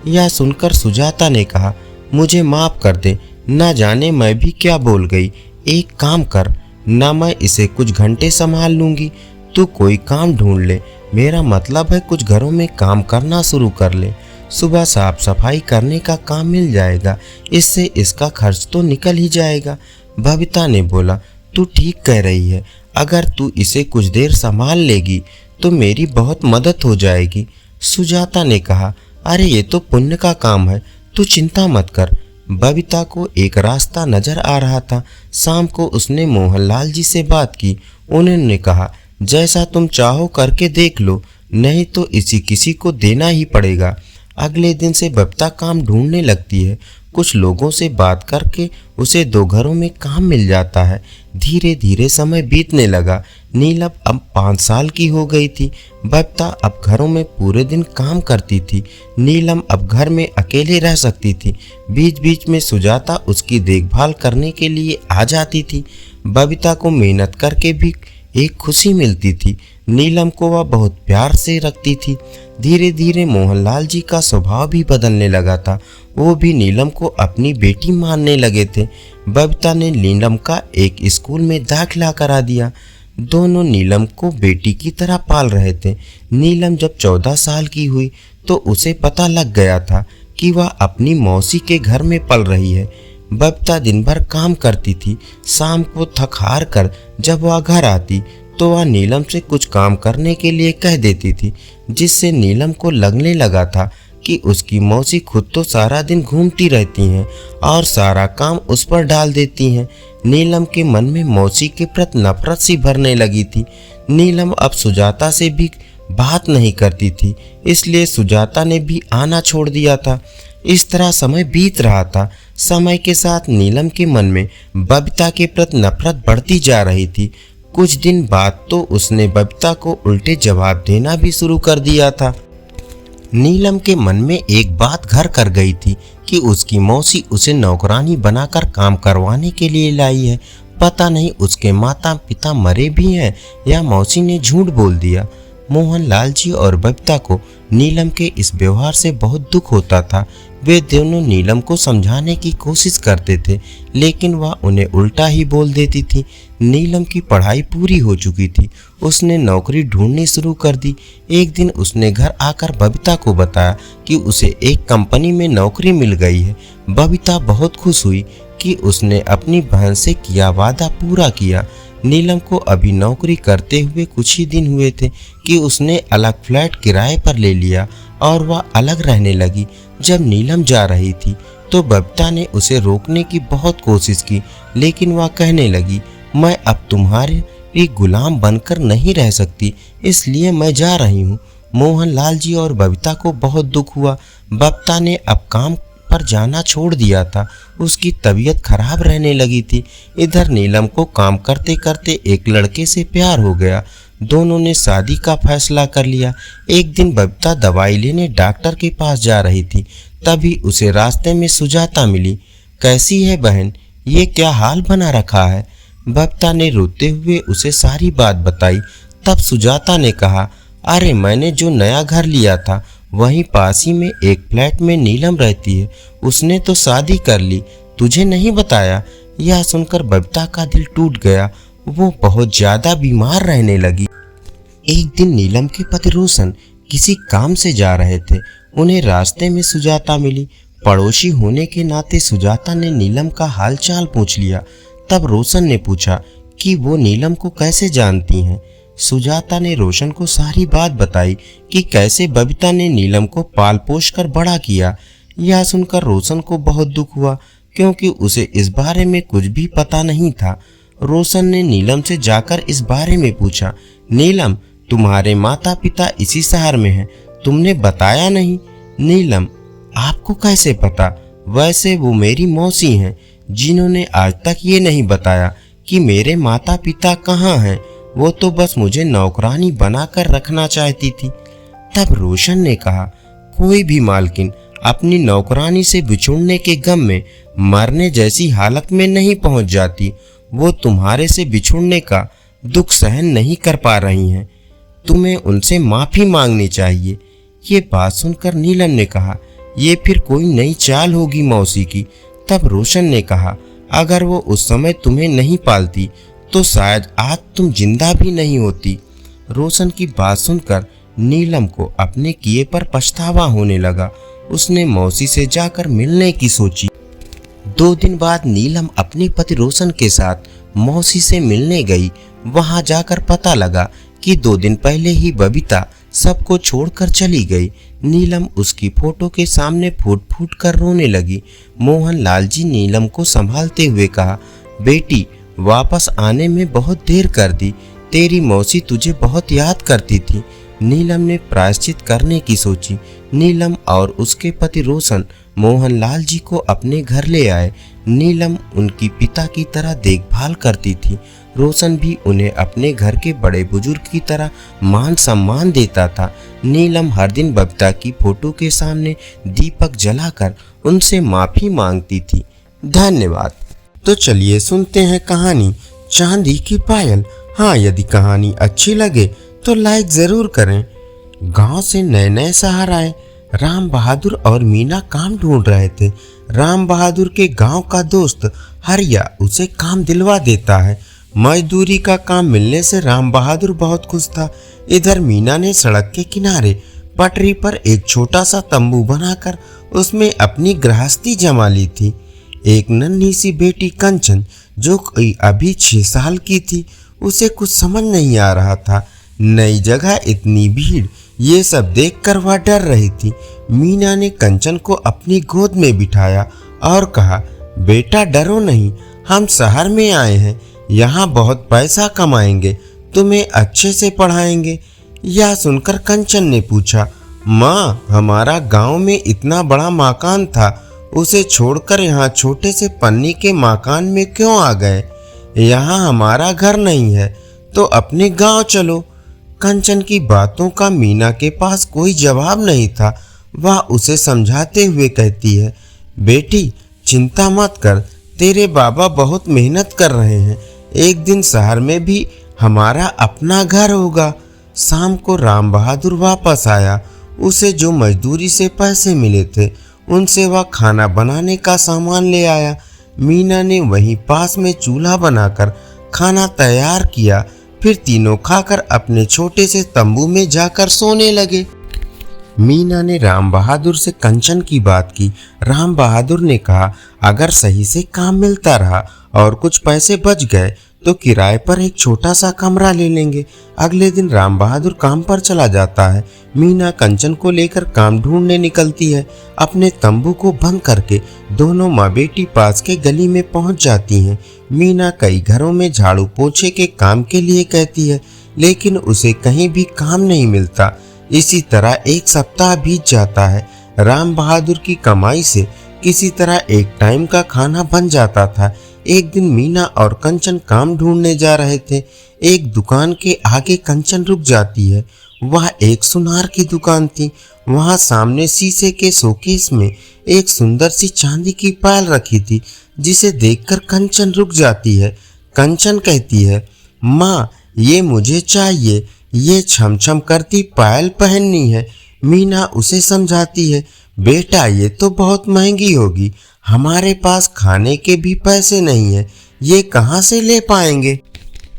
[SPEAKER 1] यह सुनकर सुजाता ने कहा, मुझे माफ कर दे, ना जाने मैं भी क्या बोल गई। एक काम कर ना, मैं इसे कुछ घंटे संभाल लूंगी, तू कोई काम ढूंढ ले। मेरा मतलब है कुछ घरों में काम करना शुरू कर ले। सुबह साफ सफाई करने का काम मिल जाएगा, इससे इसका खर्च तो निकल ही जाएगा। बबीता ने बोला, तू ठीक कह रही है, अगर तू इसे कुछ देर संभाल लेगी तो मेरी बहुत मदद हो जाएगी। सुजाता ने कहा, अरे ये तो पुण्य का काम है, तू चिंता मत कर। बबीता को एक रास्ता नजर आ रहा था। शाम को उसने मोहनलाल जी से बात की। उन्होंने कहा, जैसा तुम चाहो करके देख लो, नहीं तो इसी किसी को देना ही पड़ेगा। अगले दिन से बबीता काम ढूंढने लगती है। कुछ लोगों से बात करके उसे 2 घरों में काम मिल जाता है। धीरे धीरे समय बीतने लगा। नीलम अब 5 साल की हो गई थी। बबीता अब घरों में पूरे दिन काम करती थी। नीलम अब घर में अकेले रह सकती थी। बीच बीच में सुजाता उसकी देखभाल करने के लिए आ जाती थी। बबीता को मेहनत करके भी एक खुशी मिलती थी। नीलम को वह बहुत प्यार से रखती थी। धीरे धीरे मोहनलाल जी का स्वभाव भी बदलने लगा था। वो भी नीलम को अपनी बेटी मानने लगे थे। बबीता ने नीलम का एक स्कूल में दाखिला करा दिया। दोनों नीलम को बेटी की तरह पाल रहे थे। नीलम जब 14 साल की हुई तो उसे पता लग गया था कि वह अपनी मौसी के घर में पल रही है। बबीता दिन भर काम करती थी। शाम को थक हार कर जब वह घर आती तो वह नीलम से कुछ काम करने के लिए कह देती थी, जिससे नीलम को लगने लगा था कि उसकी मौसी खुद तो सारा दिन घूमती रहती हैं और सारा काम उस पर डाल देती हैं। नीलम के मन में मौसी के प्रति नफरत सी भरने लगी थी। नीलम अब सुजाता से भी बात नहीं करती थी, इसलिए सुजाता ने भी आना छोड़ दिया था। इस तरह समय बीत रहा था। समय के साथ नीलम के मन में बबीता के प्रति नफरत बढ़ती जा रही थी। कुछ दिन बाद तो उसने बबीता को उल्टे जवाब देना भी शुरू कर दिया था। नीलम के मन में एक बात घर कर गई थी कि उसकी मौसी उसे नौकरानी बनाकर काम करवाने के लिए लाई है। पता नहीं उसके माता पिता मरे भी हैं या मौसी ने झूठ बोल दिया। मोहनलाल जी और बबीता को नीलम के इस व्यवहार से बहुत दुख होता था। वे दोनों नीलम को समझाने की कोशिश करते थे, लेकिन वह उन्हें उल्टा ही बोल देती थी। नीलम की पढ़ाई पूरी हो चुकी थी। उसने नौकरी ढूंढनी शुरू कर दी। एक दिन उसने घर आकर बबीता को बताया कि उसे एक कंपनी में नौकरी मिल गई है। बबीता बहुत खुश हुई कि उसने अपनी बहन से किया वादा पूरा किया। नीलम को अभी नौकरी करते हुए कुछ ही दिन हुए थे कि उसने अलग फ्लैट किराए पर ले लिया और वह अलग रहने लगी। जब नीलम जा रही थी तो बबीता ने उसे रोकने की बहुत कोशिश की, लेकिन वह कहने लगी, मैं अब तुम्हारे गुलाम बनकर नहीं रह सकती, इसलिए मैं जा रही हूँ। मोहनलाल जी और बबीता को बहुत दुख हुआ। बबीता ने अब काम पर जाना छोड़ दिया था। उसकी तबीयत खराब रहने लगी थी। इधर नीलम को काम करते करते एक लड़के से प्यार हो गया। दोनों ने शादी का फैसला कर लिया। एक दिन बबीता दवाई लेने डॉक्टर के पास जा रही थी, तभी उसे रास्ते में सुजाता मिली। कैसी है बहन, ये क्या हाल बना रखा है? बबीता ने रोते हुए उसे सारी बात बताई। तब सुजाता ने कहा, अरे मैंने जो नया घर लिया था वहीं पास ही में एक फ्लैट में नीलम रहती है, उसने तो शादी कर ली, तुझे नहीं बताया? यह सुनकर बबीता का दिल टूट गया। वो बहुत ज्यादा बीमार रहने लगी। एक दिन नीलम के पति रोशन किसी काम से जा रहे थे। उन्हें रास्ते में सुजाता मिली। पड़ोसी होने के नाते सुजाता ने नीलम का हालचाल पूछ लिया। तब रोशन ने पूछा कि वो नीलम को कैसे जानती हैं। सुजाता ने रोशन को सारी बात बताई कि कैसे बबीता ने नीलम को पाल पोस कर बड़ा किया। यह सुनकर रोशन को बहुत दुख हुआ, क्योंकि उसे इस बारे में कुछ भी पता नहीं था। रोशन ने नीलम से जाकर इस बारे में पूछा, नीलम, तुम्हारे माता पिता इसी शहर में हैं, तुमने बताया नहीं? नीलम, आपको कैसे पता? वैसे वो मेरी मौसी हैं, जिन्होंने आज तक ये नहीं बताया कि मेरे माता पिता कहाँ हैं। वो तो बस मुझे नौकरानी बनाकर रखना चाहती थी। तब रोशन ने कहा, कोई भी मालकिन अपनी नौकरानी से बिछुड़ने के गम में मरने जैसी हालत में नहीं पहुंच जाती। वो तुम्हारे से बिछुड़ने का दुख सहन नहीं कर पा रही हैं। तुम्हें उनसे माफी मांगनी चाहिए। ये बात सुनकर नीलम ने कहा, ये फिर कोई नई चाल होगी मौसी की। तब रोशन ने कहा, अगर वो उस समय तुम्हें नहीं पालती तो शायद आज तुम जिंदा भी नहीं होती। रोशन की बात सुनकर नीलम को अपने किए पर पछतावा होने लगा। उसने मौसी से जाकर मिलने की सोची। 2 दिन बाद नीलम अपने पति रोशन के साथ मौसी से मिलने गई। वहां जाकर पता लगा कि 2 दिन पहले ही बबीता सबको छोड़कर चली गई। नीलम उसकी फोटो के सामने फूट फूट कर रोने लगी। मोहन लाल जी नीलम को संभालते हुए कहा, बेटी वापस आने में बहुत देर कर दी, तेरी मौसी तुझे बहुत याद करती थी। नीलम ने प्रायश्चित करने की सोची। नीलम और उसके पति रोशन मोहन लाल जी को अपने घर ले आए। नीलम उनकी पिता की तरह देखभाल करती थी। रोशन भी उन्हें अपने घर के बड़े बुजुर्ग की तरह मान सम्मान देता था। नीलम हर दिन बबीता की फोटो के सामने दीपक जलाकर उनसे माफी मांगती थी। धन्यवाद। तो चलिए सुनते हैं कहानी चांदी की पायल। हाँ, यदि कहानी अच्छी लगे तो लाइक जरूर करें। गांव से नए नए शहर आए। राम बहादुर और मीना काम ढूंढ रहे थे। राम बहादुर के गांव का दोस्त हरिया उसे काम दिलवा देता है। मजदूरी का काम मिलने से राम बहादुर बहुत खुश था। इधर मीना ने सड़क के किनारे पटरी पर एक छोटा सा तंबू बनाकर उसमें अपनी गृहस्थी जमा ली थी। एक नन्ही सी बेटी कंचन, जो अभी 6 साल की थी, उसे कुछ समझ नहीं आ रहा था। नई जगह, इतनी भीड़, ये सब देखकर वह डर रही थी। मीना ने कंचन को अपनी गोद में बिठाया और कहा, बेटा डरो नहीं, हम शहर में आए हैं, यहाँ बहुत पैसा कमाएंगे, तुम्हें अच्छे से पढ़ाएंगे। यह सुनकर कंचन ने पूछा, माँ हमारा गांव में इतना बड़ा मकान था, उसे छोड़कर यहाँ छोटे से पन्नी के मकान में क्यों आ गए? यहाँ हमारा घर नहीं है तो अपने गांव चलो। कंचन की बातों का मीना के पास कोई जवाब नहीं था। वह उसे समझाते हुए कहती है, बेटी चिंता मत कर, तेरे बाबा बहुत मेहनत कर रहे हैं, एक दिन शहर में भी हमारा अपना घर होगा। शाम को राम बहादुर वापस आया। उसे जो मजदूरी से पैसे मिले थे उनसे वह खाना बनाने का सामान ले आया। मीना ने वहीं पास में चूल्हा बनाकर खाना तैयार किया। फिर तीनों खाकर अपने छोटे से तंबू में जाकर सोने लगे। मीना ने राम बहादुर से कंचन की बात की। राम बहादुर ने कहा, अगर सही से काम मिलता रहा और कुछ पैसे बच गए तो किराए पर एक छोटा सा कमरा ले लेंगे। अगले दिन राम बहादुर काम पर चला जाता है। मीना कंचन को लेकर काम ढूंढने निकलती है। अपने तंबू को बंद करके दोनों माँ बेटी पास के गली में पहुंच जाती हैं। मीना कई घरों में झाड़ू पोछे के काम के लिए कहती है, लेकिन उसे कहीं भी काम नहीं मिलता। इसी तरह 1 सप्ताह बीत जाता है। राम बहादुर की कमाई से किसी तरह एक टाइम का खाना बन जाता था। एक दिन मीना और कंचन काम ढूंढने जा रहे थे। एक दुकान के आगे कंचन रुक जाती है। वह एक सुनार की दुकान थी। वहां सामने शीशे के शोकेस में एक सुंदर सी चांदी की पायल रखी थी, जिसे देखकर कंचन रुक जाती है। कंचन कहती है, माँ ये मुझे चाहिए, ये छमछम करती पायल पहननी है। मीना उसे समझाती है, बेटा ये तो बहुत महंगी होगी, हमारे पास खाने के भी पैसे नहीं है, ये कहाँ से ले पाएंगे।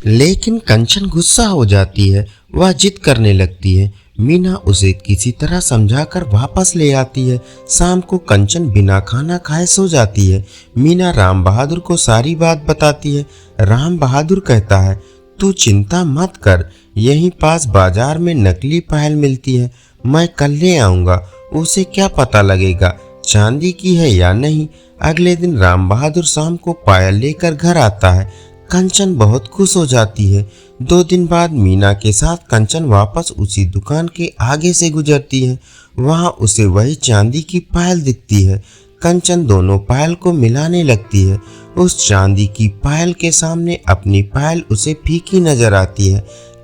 [SPEAKER 1] लेकिन कंचन गुस्सा हो जाती है। वह जिद करने लगती है। मीना उसे किसी तरह समझाकर वापस ले आती है। शाम को कंचन बिना खाना खाए सो जाती है। मीना राम बहादुर को सारी बात बताती है। राम बहादुर कहता है, तू चिंता मत कर, यहीं पास बाजार में नकली पायल मिलती है, मैं कल ले आऊँगा, उसे क्या पता लगेगा चांदी की है या नहीं। अगले दिन राम बहादुर शाम को पायल लेकर घर आता है। कंचन बहुत खुश हो जाती है। 2 दिन बाद मीना के साथ कंचन वापस उसी दुकान के आगे से गुजरती है। वहां उसे वही चांदी की पायल दिखती है। कंचन दोनों पायल को मिलाने लगती है। उस चांदी की पायल के सामने अपनी पायल उसे फीकी नजर आती है।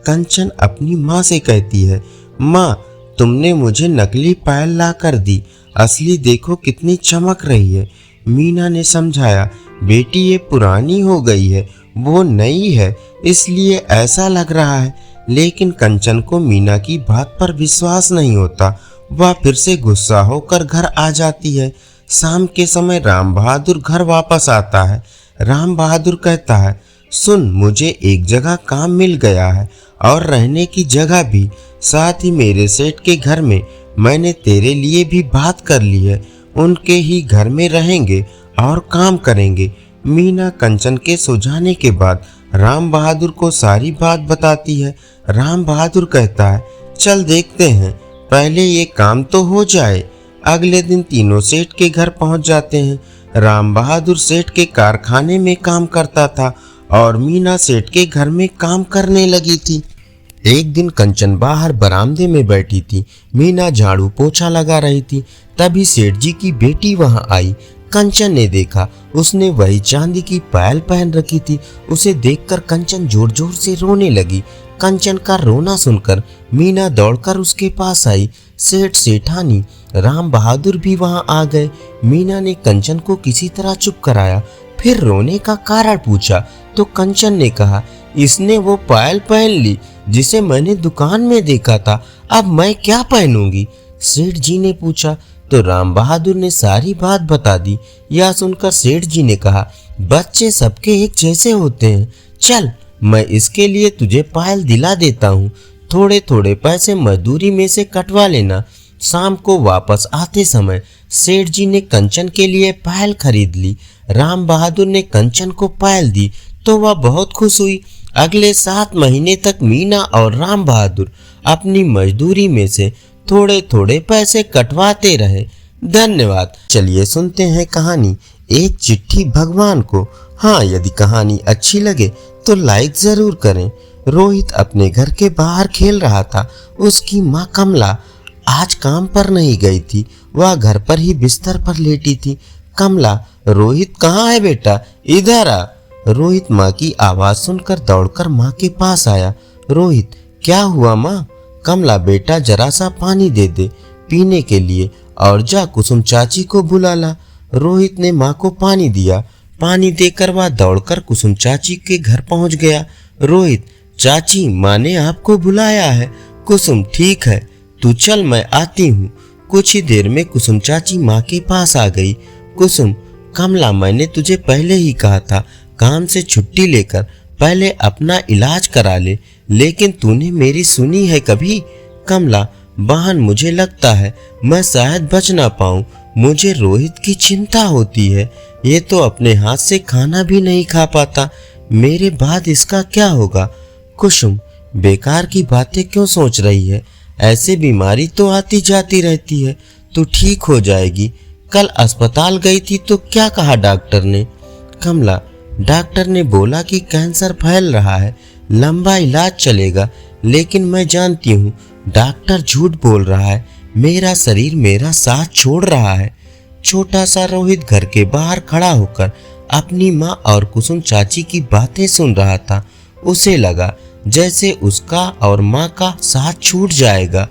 [SPEAKER 1] कंचन अपनी माँ से कहती है, माँ तुमने मुझे नकली पायल ला कर दी, असली देखो कितनी चमक रही है। मीना ने समझाया, बेटी ये पुरानी हो गई है, वो नई है, इसलिए ऐसा लग रहा है। लेकिन कंचन को मीना की बात पर विश्वास नहीं होता। वह फिर से गुस्सा होकर घर आ जाती है। शाम के समय राम बहादुर घर वापस आता है। राम बहादुर कहता है, सुन, मुझे एक जगह काम मिल गया है और रहने की जगह भी। साथ ही मेरे सेठ के घर में मैंने तेरे लिए भी बात कर ली है। उनके ही घर में रहेंगे और काम करेंगे। मीना कंचन के सुझाने के बाद राम बहादुर को सारी बात बताती है। राम बहादुर कहता है, चल देखते हैं, पहले ये काम तो हो जाए। अगले दिन तीनों सेठ के घर पहुंच जाते हैं। राम बहादुर सेठ के कारखाने में काम करता था और मीना सेठ के घर में काम करने लगी थी। एक दिन कंचन बाहर बरामदे में बैठी थी। मीना झाड़ू पोछा लगा रही थी। तभी सेठ जी की बेटी वहां आई। कंचन ने देखा, उसने वही चांदी की पायल पहन रखी थी। उसे देखकर कंचन जोर जोर से रोने लगी। कंचन का रोना सुनकर मीना दौड़कर उसके पास आई। सेठ सेठानी राम बहादुर भी वहां आ गए। मीना ने कंचन को किसी तरह चुप कराया, फिर रोने का कारण पूछा तो कंचन ने कहा, इसने वो पायल पहन ली जिसे मैंने दुकान में देखा था, अब मैं क्या पहनूंगी? सेठ जी ने पूछा तो राम बहादुर ने सारी बात बता दी। यह सुनकर सेठ जी ने कहा, बच्चे सबके एक जैसे होते हैं, चल मैं इसके लिए तुझे पायल दिला देता हूँ। थोड़े थोड़े पैसे मजदूरी में से कटवा लेना। शाम को वापस आते समय सेठ जी ने कंचन के लिए पायल खरीद ली। राम बहादुर ने कंचन को पायल दी तो वह बहुत खुश हुई। अगले 7 महीने तक मीना और राम बहादुर अपनी मजदूरी में से थोड़े थोड़े पैसे कटवाते रहे। धन्यवाद। चलिए सुनते हैं कहानी एक चिट्ठी भगवान को। हाँ, यदि कहानी अच्छी लगे तो लाइक जरूर करें। रोहित अपने घर के बाहर खेल रहा था। उसकी माँ कमला आज काम पर नहीं गई थी, वह घर पर ही बिस्तर पर लेटी थी। कमला, रोहित कहाँ है बेटा, इधर आ। रोहित माँ की आवाज सुनकर दौड़कर माँ के पास आया। रोहित, क्या हुआ माँ? कमला, बेटा जरा सा पानी दे दे पीने के लिए और जा कुसुम चाची को बुला ला। रोहित ने माँ को पानी दिया। पानी देकर वह दौड़कर कुसुम चाची के घर पहुंच गया। रोहित, चाची, माँ ने आपको बुलाया है। कुसुम, ठीक है, तू चल मैं आती हूँ। कुछ ही देर में कुसुम चाची माँ के पास आ गई। कुसुम, कमला, मैंने तुझे पहले ही कहा था काम से छुट्टी लेकर पहले अपना इलाज करा ले, लेकिन तूने मेरी सुनी है कभी? कमला, बहन, मुझे लगता है मैं शायद बच ना पाऊं। मुझे रोहित की चिंता होती है। ये तो अपने हाथ से खाना भी नहीं खा पाता, मेरे बाद इसका क्या होगा? कुसुम, बेकार की बातें क्यों सोच रही है? ऐसे बीमारी तो आती जाती रहती है, तू ठीक हो जाएगी। कल अस्पताल गई थी तो क्या कहा डॉक्टर ने? कमला, डॉक्टर ने बोला कि कैंसर फैल रहा है, लंबा इलाज चलेगा, लेकिन मैं जानती हूँ डॉक्टर झूठ बोल रहा है। मेरा शरीर मेरा साथ छोड़ रहा है। छोटा सा रोहित घर के बाहर खड़ा होकर अपनी माँ और कुसुम चाची की बातें सुन रहा था। उसे लगा जैसे उसका और माँ का साथ छूट जाएगा।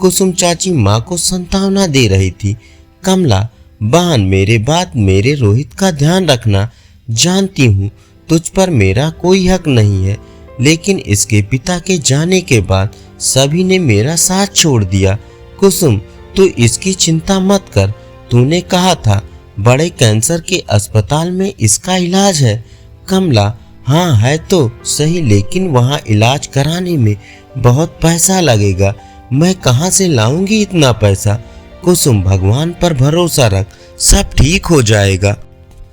[SPEAKER 1] कुसुम चाची माँ को सांत्वना दे रही थी। कमला, बहन, मेरे बात मेरे रोहित का ध्यान रखना। जानती हूँ तुझ पर मेरा कोई हक नहीं है, लेकिन इसके पिता के जाने के बाद सभी ने मेरा साथ छोड़ दिया। कुसुम, तू इसकी चिंता मत कर। तूने कहा था बड़े कैंसर के अस्पताल में इसका इलाज है। कमला, हाँ है तो सही, लेकिन वहाँ इलाज कराने में बहुत पैसा लगेगा। मैं कहाँ से लाऊंगी इतना पैसा? कुसुम, भगवान पर भरोसा रख, सब ठीक हो जाएगा।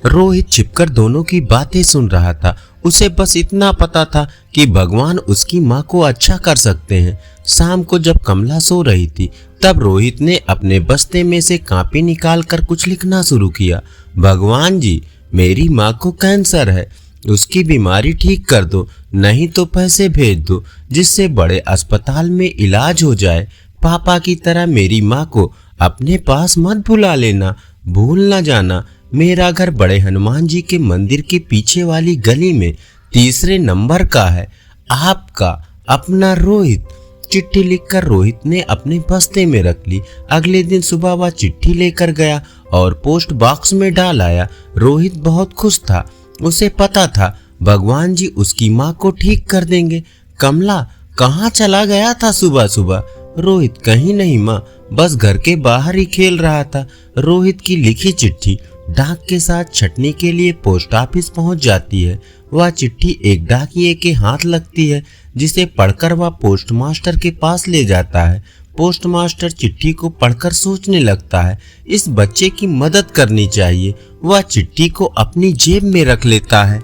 [SPEAKER 1] रोहित छिपकर दोनों की बातें सुन रहा था। उसे बस इतना पता था कि भगवान उसकी माँ को अच्छा कर सकते हैं। शाम को जब कमला सो रही थी तब रोहित ने अपने बस्ते में से कॉपी निकाल कर कुछ लिखना शुरू किया। भगवान जी, मेरी माँ को कैंसर है, उसकी बीमारी ठीक कर दो, नहीं तो पैसे भेज दो जिससे बड़े अस्पताल में इलाज हो जाए। पापा की तरह मेरी माँ को अपने पास मत भुला लेना, भूल न जाना। मेरा घर बड़े हनुमान जी के मंदिर के पीछे वाली गली में 3 नंबर का है। आपका अपना रोहित। चिट्ठी लिखकर रोहित ने अपने बस्ते में रख ली। अगले दिन सुबह वह चिट्ठी लेकर गया और पोस्ट बॉक्स में डाल आया। रोहित बहुत खुश था। उसे पता था भगवान जी उसकी माँ को ठीक कर देंगे। कमला, कहाँ चला गया था सुबह सुबह? रोहित, कहीं नहीं माँ, बस घर के बाहर ही खेल रहा था। रोहित की लिखी चिट्ठी डाक के साथ छटनी के लिए पोस्ट ऑफिस पहुंच जाती है। वह चिट्ठी एक डाकिये के हाथ लगती है, जिसे पढ़कर वह पोस्ट मास्टर के पास ले जाता है। पोस्ट मास्टर चिट्ठी को पढ़कर सोचने लगता है, इस बच्चे की मदद करनी चाहिए। वह चिट्ठी को अपनी जेब में रख लेता है।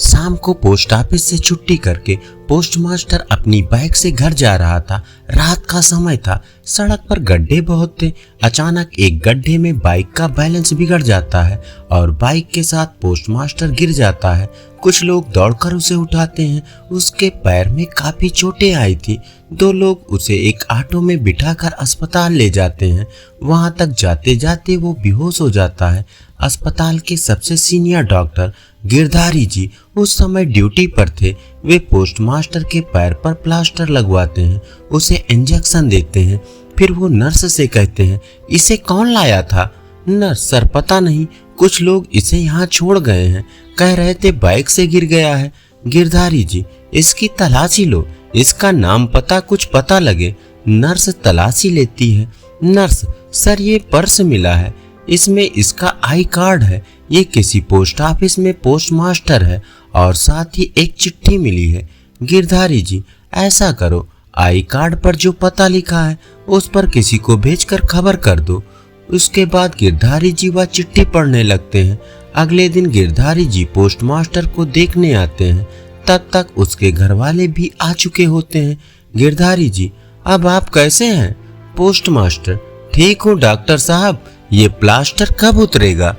[SPEAKER 1] शाम को पोस्ट ऑफिस से छुट्टी करके पोस्ट मास्टर अपनी बाइक से घर जा रहा था। रात का समय था, सड़क पर गड्ढे बहुत थे। अचानक एक गड्ढे में बाइक का बैलेंस बिगड़ जाता है और बाइक के साथ पोस्ट मास्टर गिर जाता है। कुछ लोग दौड़कर उसे उठाते हैं। उसके पैर में काफी चोटें आई थी। 2 लोग उसे एक ऑटो में बिठाकर अस्पताल ले जाते हैं। वहां तक जाते जाते वो बेहोश हो जाता है। अस्पताल के सबसे सीनियर डॉक्टर गिरधारी जी उस समय ड्यूटी पर थे। वे पोस्ट मास्टर के पैर पर प्लास्टर लगवाते हैं, उसे इंजेक्शन देते हैं। फिर वो नर्स से कहते हैं, इसे कौन लाया था? नर्स, सर पता नहीं, कुछ लोग इसे यहाँ छोड़ गए हैं, कह रहे थे बाइक से गिर गया है। गिरधारी जी, इसकी तलाशी लो, इसका नाम पता कुछ पता लगे। नर्स तलाशी लेती है। नर्स, सर ये पर्स मिला है, इसमें इसका आई कार्ड है। ये किसी पोस्ट ऑफिस में पोस्ट मास्टर है और साथ ही एक चिट्ठी मिली है। गिरधारी जी, ऐसा करो, आई कार्ड पर जो पता लिखा है उस पर किसी को भेजकर खबर कर दो। उसके बाद गिरधारी जी वह चिट्ठी पढ़ने लगते हैं। अगले दिन गिरधारी जी पोस्ट मास्टर को देखने आते हैं। तब तक उसके घर वाले भी आ चुके होते हैं। गिरधारी जी, अब आप कैसे हैं? पोस्ट मास्टर, ठीक हूँ डॉक्टर साहब, ये प्लास्टर कब उतरेगा?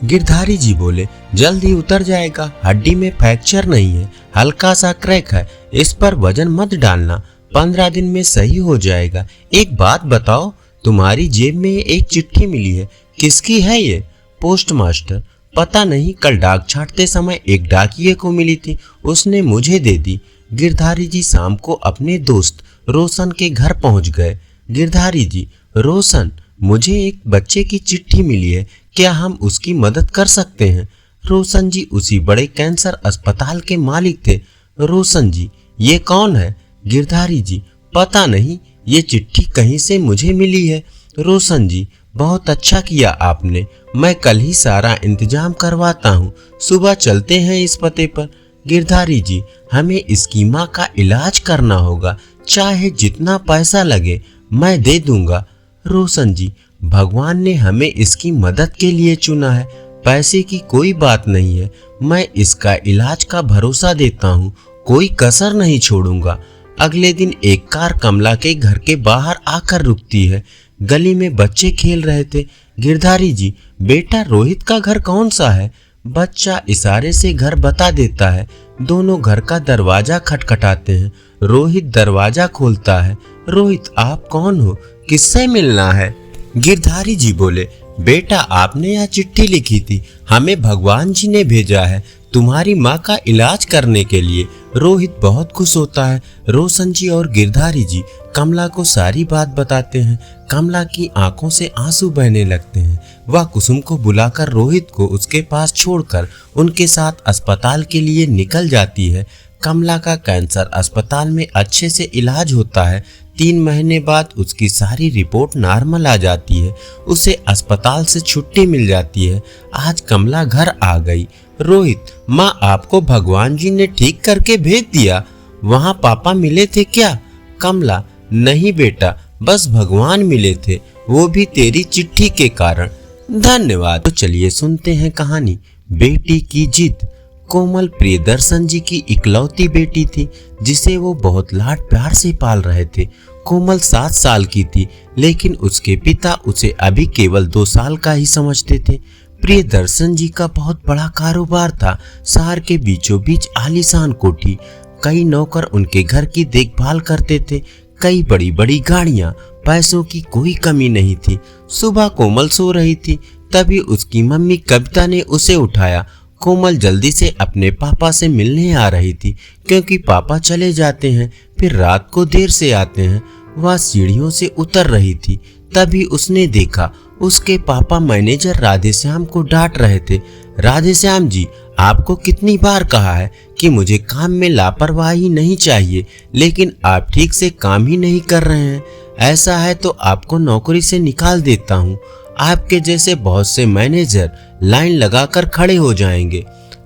[SPEAKER 1] गिरधारी जी बोले, जल्दी उतर जाएगा, हड्डी में फ्रैक्चर नहीं है, हल्का सा क्रैक है, इस पर वजन मत डालना, 15 दिन में सही हो जाएगा। एक बात बताओ, तुम्हारी जेब में एक चिट्ठी मिली है, किसकी है ये? पोस्ट मास्टर, पता नहीं, कल डाक छांटते समय एक डाकिये को मिली थी, उसने मुझे दे दी। गिरधारी जी शाम को अपने दोस्त रोशन के घर पहुंच गए। गिरधारी जी, रोशन, मुझे एक बच्चे की चिट्ठी मिली है, क्या हम उसकी मदद कर सकते हैं? रोशन जी उसी बड़े कैंसर अस्पताल के मालिक थे। रोशन जी, ये कौन है? गिरधारी जी, पता नहीं, ये चिट्ठी कहीं से मुझे मिली है। रोशन जी, बहुत अच्छा किया आपने, मैं कल ही सारा इंतजाम करवाता हूँ, सुबह चलते हैं इस पते पर। गिरधारी जी, हमें इसकी माँ का इलाज करना होगा, चाहे जितना पैसा लगे मैं दे दूंगा। रोशन जी, भगवान ने हमें इसकी मदद के लिए चुना है, पैसे की कोई बात नहीं है, मैं इसका इलाज का भरोसा देता हूँ, कोई कसर नहीं छोड़ूंगा। अगले दिन एक कार कमला के घर के बाहर आकर रुकती है। गली में बच्चे खेल रहे थे। गिरधारी जी, बेटा रोहित का घर कौन सा है? बच्चा इशारे से घर बता देता है। दोनों घर का दरवाजा खटखटाते हैं। रोहित दरवाजा खोलता है। रोहित, आप कौन हो, किससे मिलना है? गिरधारी जी बोले, बेटा आपने यह चिट्ठी लिखी थी, हमें भगवान जी ने भेजा है तुम्हारी माँ का इलाज करने के लिए। रोहित बहुत खुश होता है। रोशन जी और गिरधारी जी कमला को सारी बात बताते हैं। कमला की आंखों से आंसू बहने लगते हैं। वह कुसुम को बुलाकर रोहित को उसके पास छोड़कर उनके साथ अस्पताल के लिए निकल जाती है। कमला का कैंसर अस्पताल में अच्छे से इलाज होता है। 3 महीने बाद उसकी सारी रिपोर्ट नॉर्मल आ जाती है। उसे अस्पताल से छुट्टी मिल जाती है। आज कमला घर आ गई। रोहित, माँ आपको भगवान जी ने ठीक करके भेज दिया, वहाँ पापा मिले थे क्या? कमला, नहीं बेटा, बस भगवान मिले थे, वो भी तेरी चिट्ठी के कारण। धन्यवाद। तो चलिए सुनते हैं कहानी बेटी की जिद। कोमल प्रियदर्शन जी की इकलौती बेटी थी, जिसे वो बहुत लाड प्यार से पाल रहे थे। कोमल 7 साल की थी, लेकिन उसके पिता उसे अभी केवल 2 साल का ही समझते थे। प्रियदर्शन जी का बहुत बड़ा कारोबार था। शहर के बीचों बीच आलीशान कोठी, कई नौकर उनके घर की देखभाल करते थे, कई बड़ी बड़ी गाड़ियां, पैसों की कोई कमी नहीं थी। सुबह कोमल सो रही थी, तभी उसकी मम्मी कविता ने उसे उठाया। कोमल जल्दी से अपने पापा से मिलने आ रही थी, क्योंकि पापा चले जाते हैं, फिर रात को देर से आते हैं। वह सीढ़ियों से उतर रही थी, तभी उसने देखा उसके पापा मैनेजर राधेश्याम को डांट रहे थे। राधेश्याम जी, आपको कितनी बार कहा है कि मुझे काम में लापरवाही नहीं चाहिए, लेकिन आप ठीक से काम ही नहीं कर रहे हैं। ऐसा है तो आपको नौकरी से निकाल देता हूँ। आपके जैसे बहुत से मैनेजर लाइन लगाकर खड़े हो जाएंगे।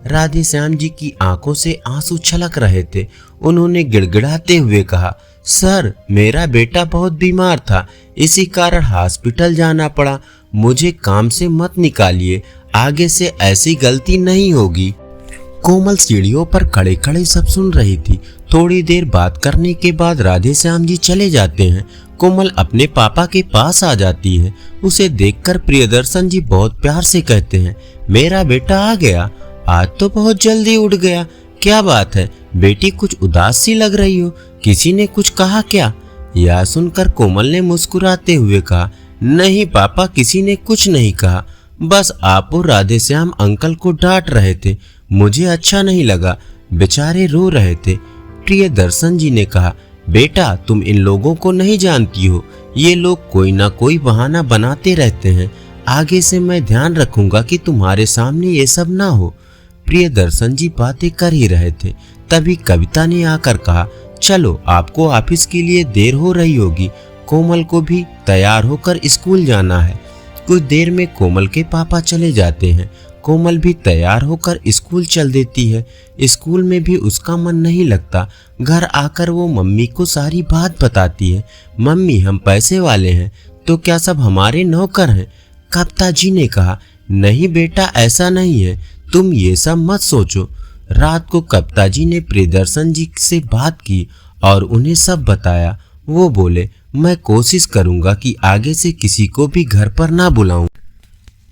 [SPEAKER 1] राधे श्याम जी की आंखों से आंसू छलक रहे थे। उन्होंने गिड़गिड़ाते हुए कहा, सर मेरा बेटा बहुत बीमार था, इसी कारण हॉस्पिटल जाना पड़ा। मुझे काम से मत निकालिए, आगे से ऐसी गलती नहीं होगी। कोमल सीढ़ियों पर खड़े खड़े सब सुन रही थी। थोड़ी देर बात करने के बाद राधे श्याम जी चले जाते हैं। कोमल अपने पापा के पास आ जाती है। उसे देखकर प्रियदर्शन जी बहुत प्यार से कहते हैं, मेरा बेटा आ गया, आज तो बहुत जल्दी उठ गया। क्या बात है बेटी, कुछ उदास सी लग रही हो, किसी ने कुछ कहा क्या? यह सुनकर कोमल ने मुस्कुराते हुए कहा, नहीं पापा, किसी ने कुछ नहीं कहा, बस आप और राधे श्याम अंकल को डांट रहे थे, मुझे अच्छा नहीं लगा, बेचारे रो रहे थे। प्रियदर्शन जी ने कहा, बेटा तुम इन लोगों को नहीं जानती हो, ये लोग कोई ना कोई बहाना बनाते रहते हैं, आगे से मैं ध्यान रखूंगा कि तुम्हारे सामने ये सब ना हो। प्रियदर्शन जी बातें कर ही रहे थे, तभी कविता ने आकर कहा, चलो आपको ऑफिस के लिए देर हो रही होगी, कोमल को भी तैयार होकर स्कूल जाना है। कुछ देर में कोमल के पापा चले जाते हैं। कोमल भी तैयार होकर स्कूल चल देती है। स्कूल में भी उसका मन नहीं लगता। घर आकर वो मम्मी को सारी बात बताती है। मम्मी हम पैसे वाले हैं तो क्या सब हमारे नौकर हैं? कविता जी ने कहा, नहीं बेटा ऐसा नहीं है, तुम ये सब मत सोचो। रात को कविता जी ने प्रियदर्शन जी से बात की और उन्हें सब बताया। वो बोले, मैं कोशिश करूंगा कि आगे से किसी को भी घर पर ना बुलाऊं।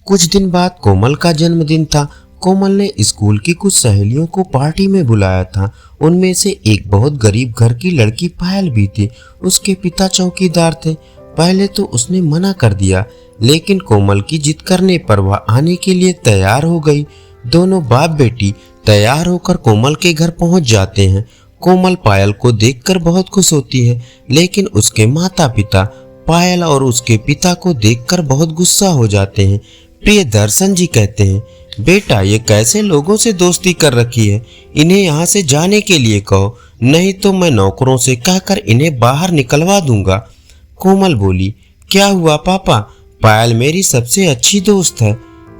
[SPEAKER 1] कुछ दिन बाद कोमल का जन्मदिन था। कोमल ने स्कूल की कुछ सहेलियों को पार्टी में बुलाया था। उनमें से एक बहुत गरीब घर की लड़की पायल भी थी। उसके पिता चौकीदार थे। पहले तो उसने मना कर दिया, लेकिन कोमल की जिद करने पर वह आने के लिए तैयार हो गई। दोनों बाप बेटी तैयार होकर कोमल के घर पहुंच जाते हैं। कोमल पायल को देखकर बहुत खुश होती है, लेकिन उसके माता पिता पायल और उसके पिता को देखकर बहुत गुस्सा हो जाते हैं। प्रियदर्शन जी कहते हैं, बेटा ये कैसे लोगों से दोस्ती कर रखी है, इन्हें यहाँ से जाने के लिए कहो, नहीं तो मैं नौकरों से कहकर इन्हें बाहर निकलवा दूंगा। कोमल बोली, क्या हुआ पापा, पायल मेरी सबसे अच्छी दोस्त है।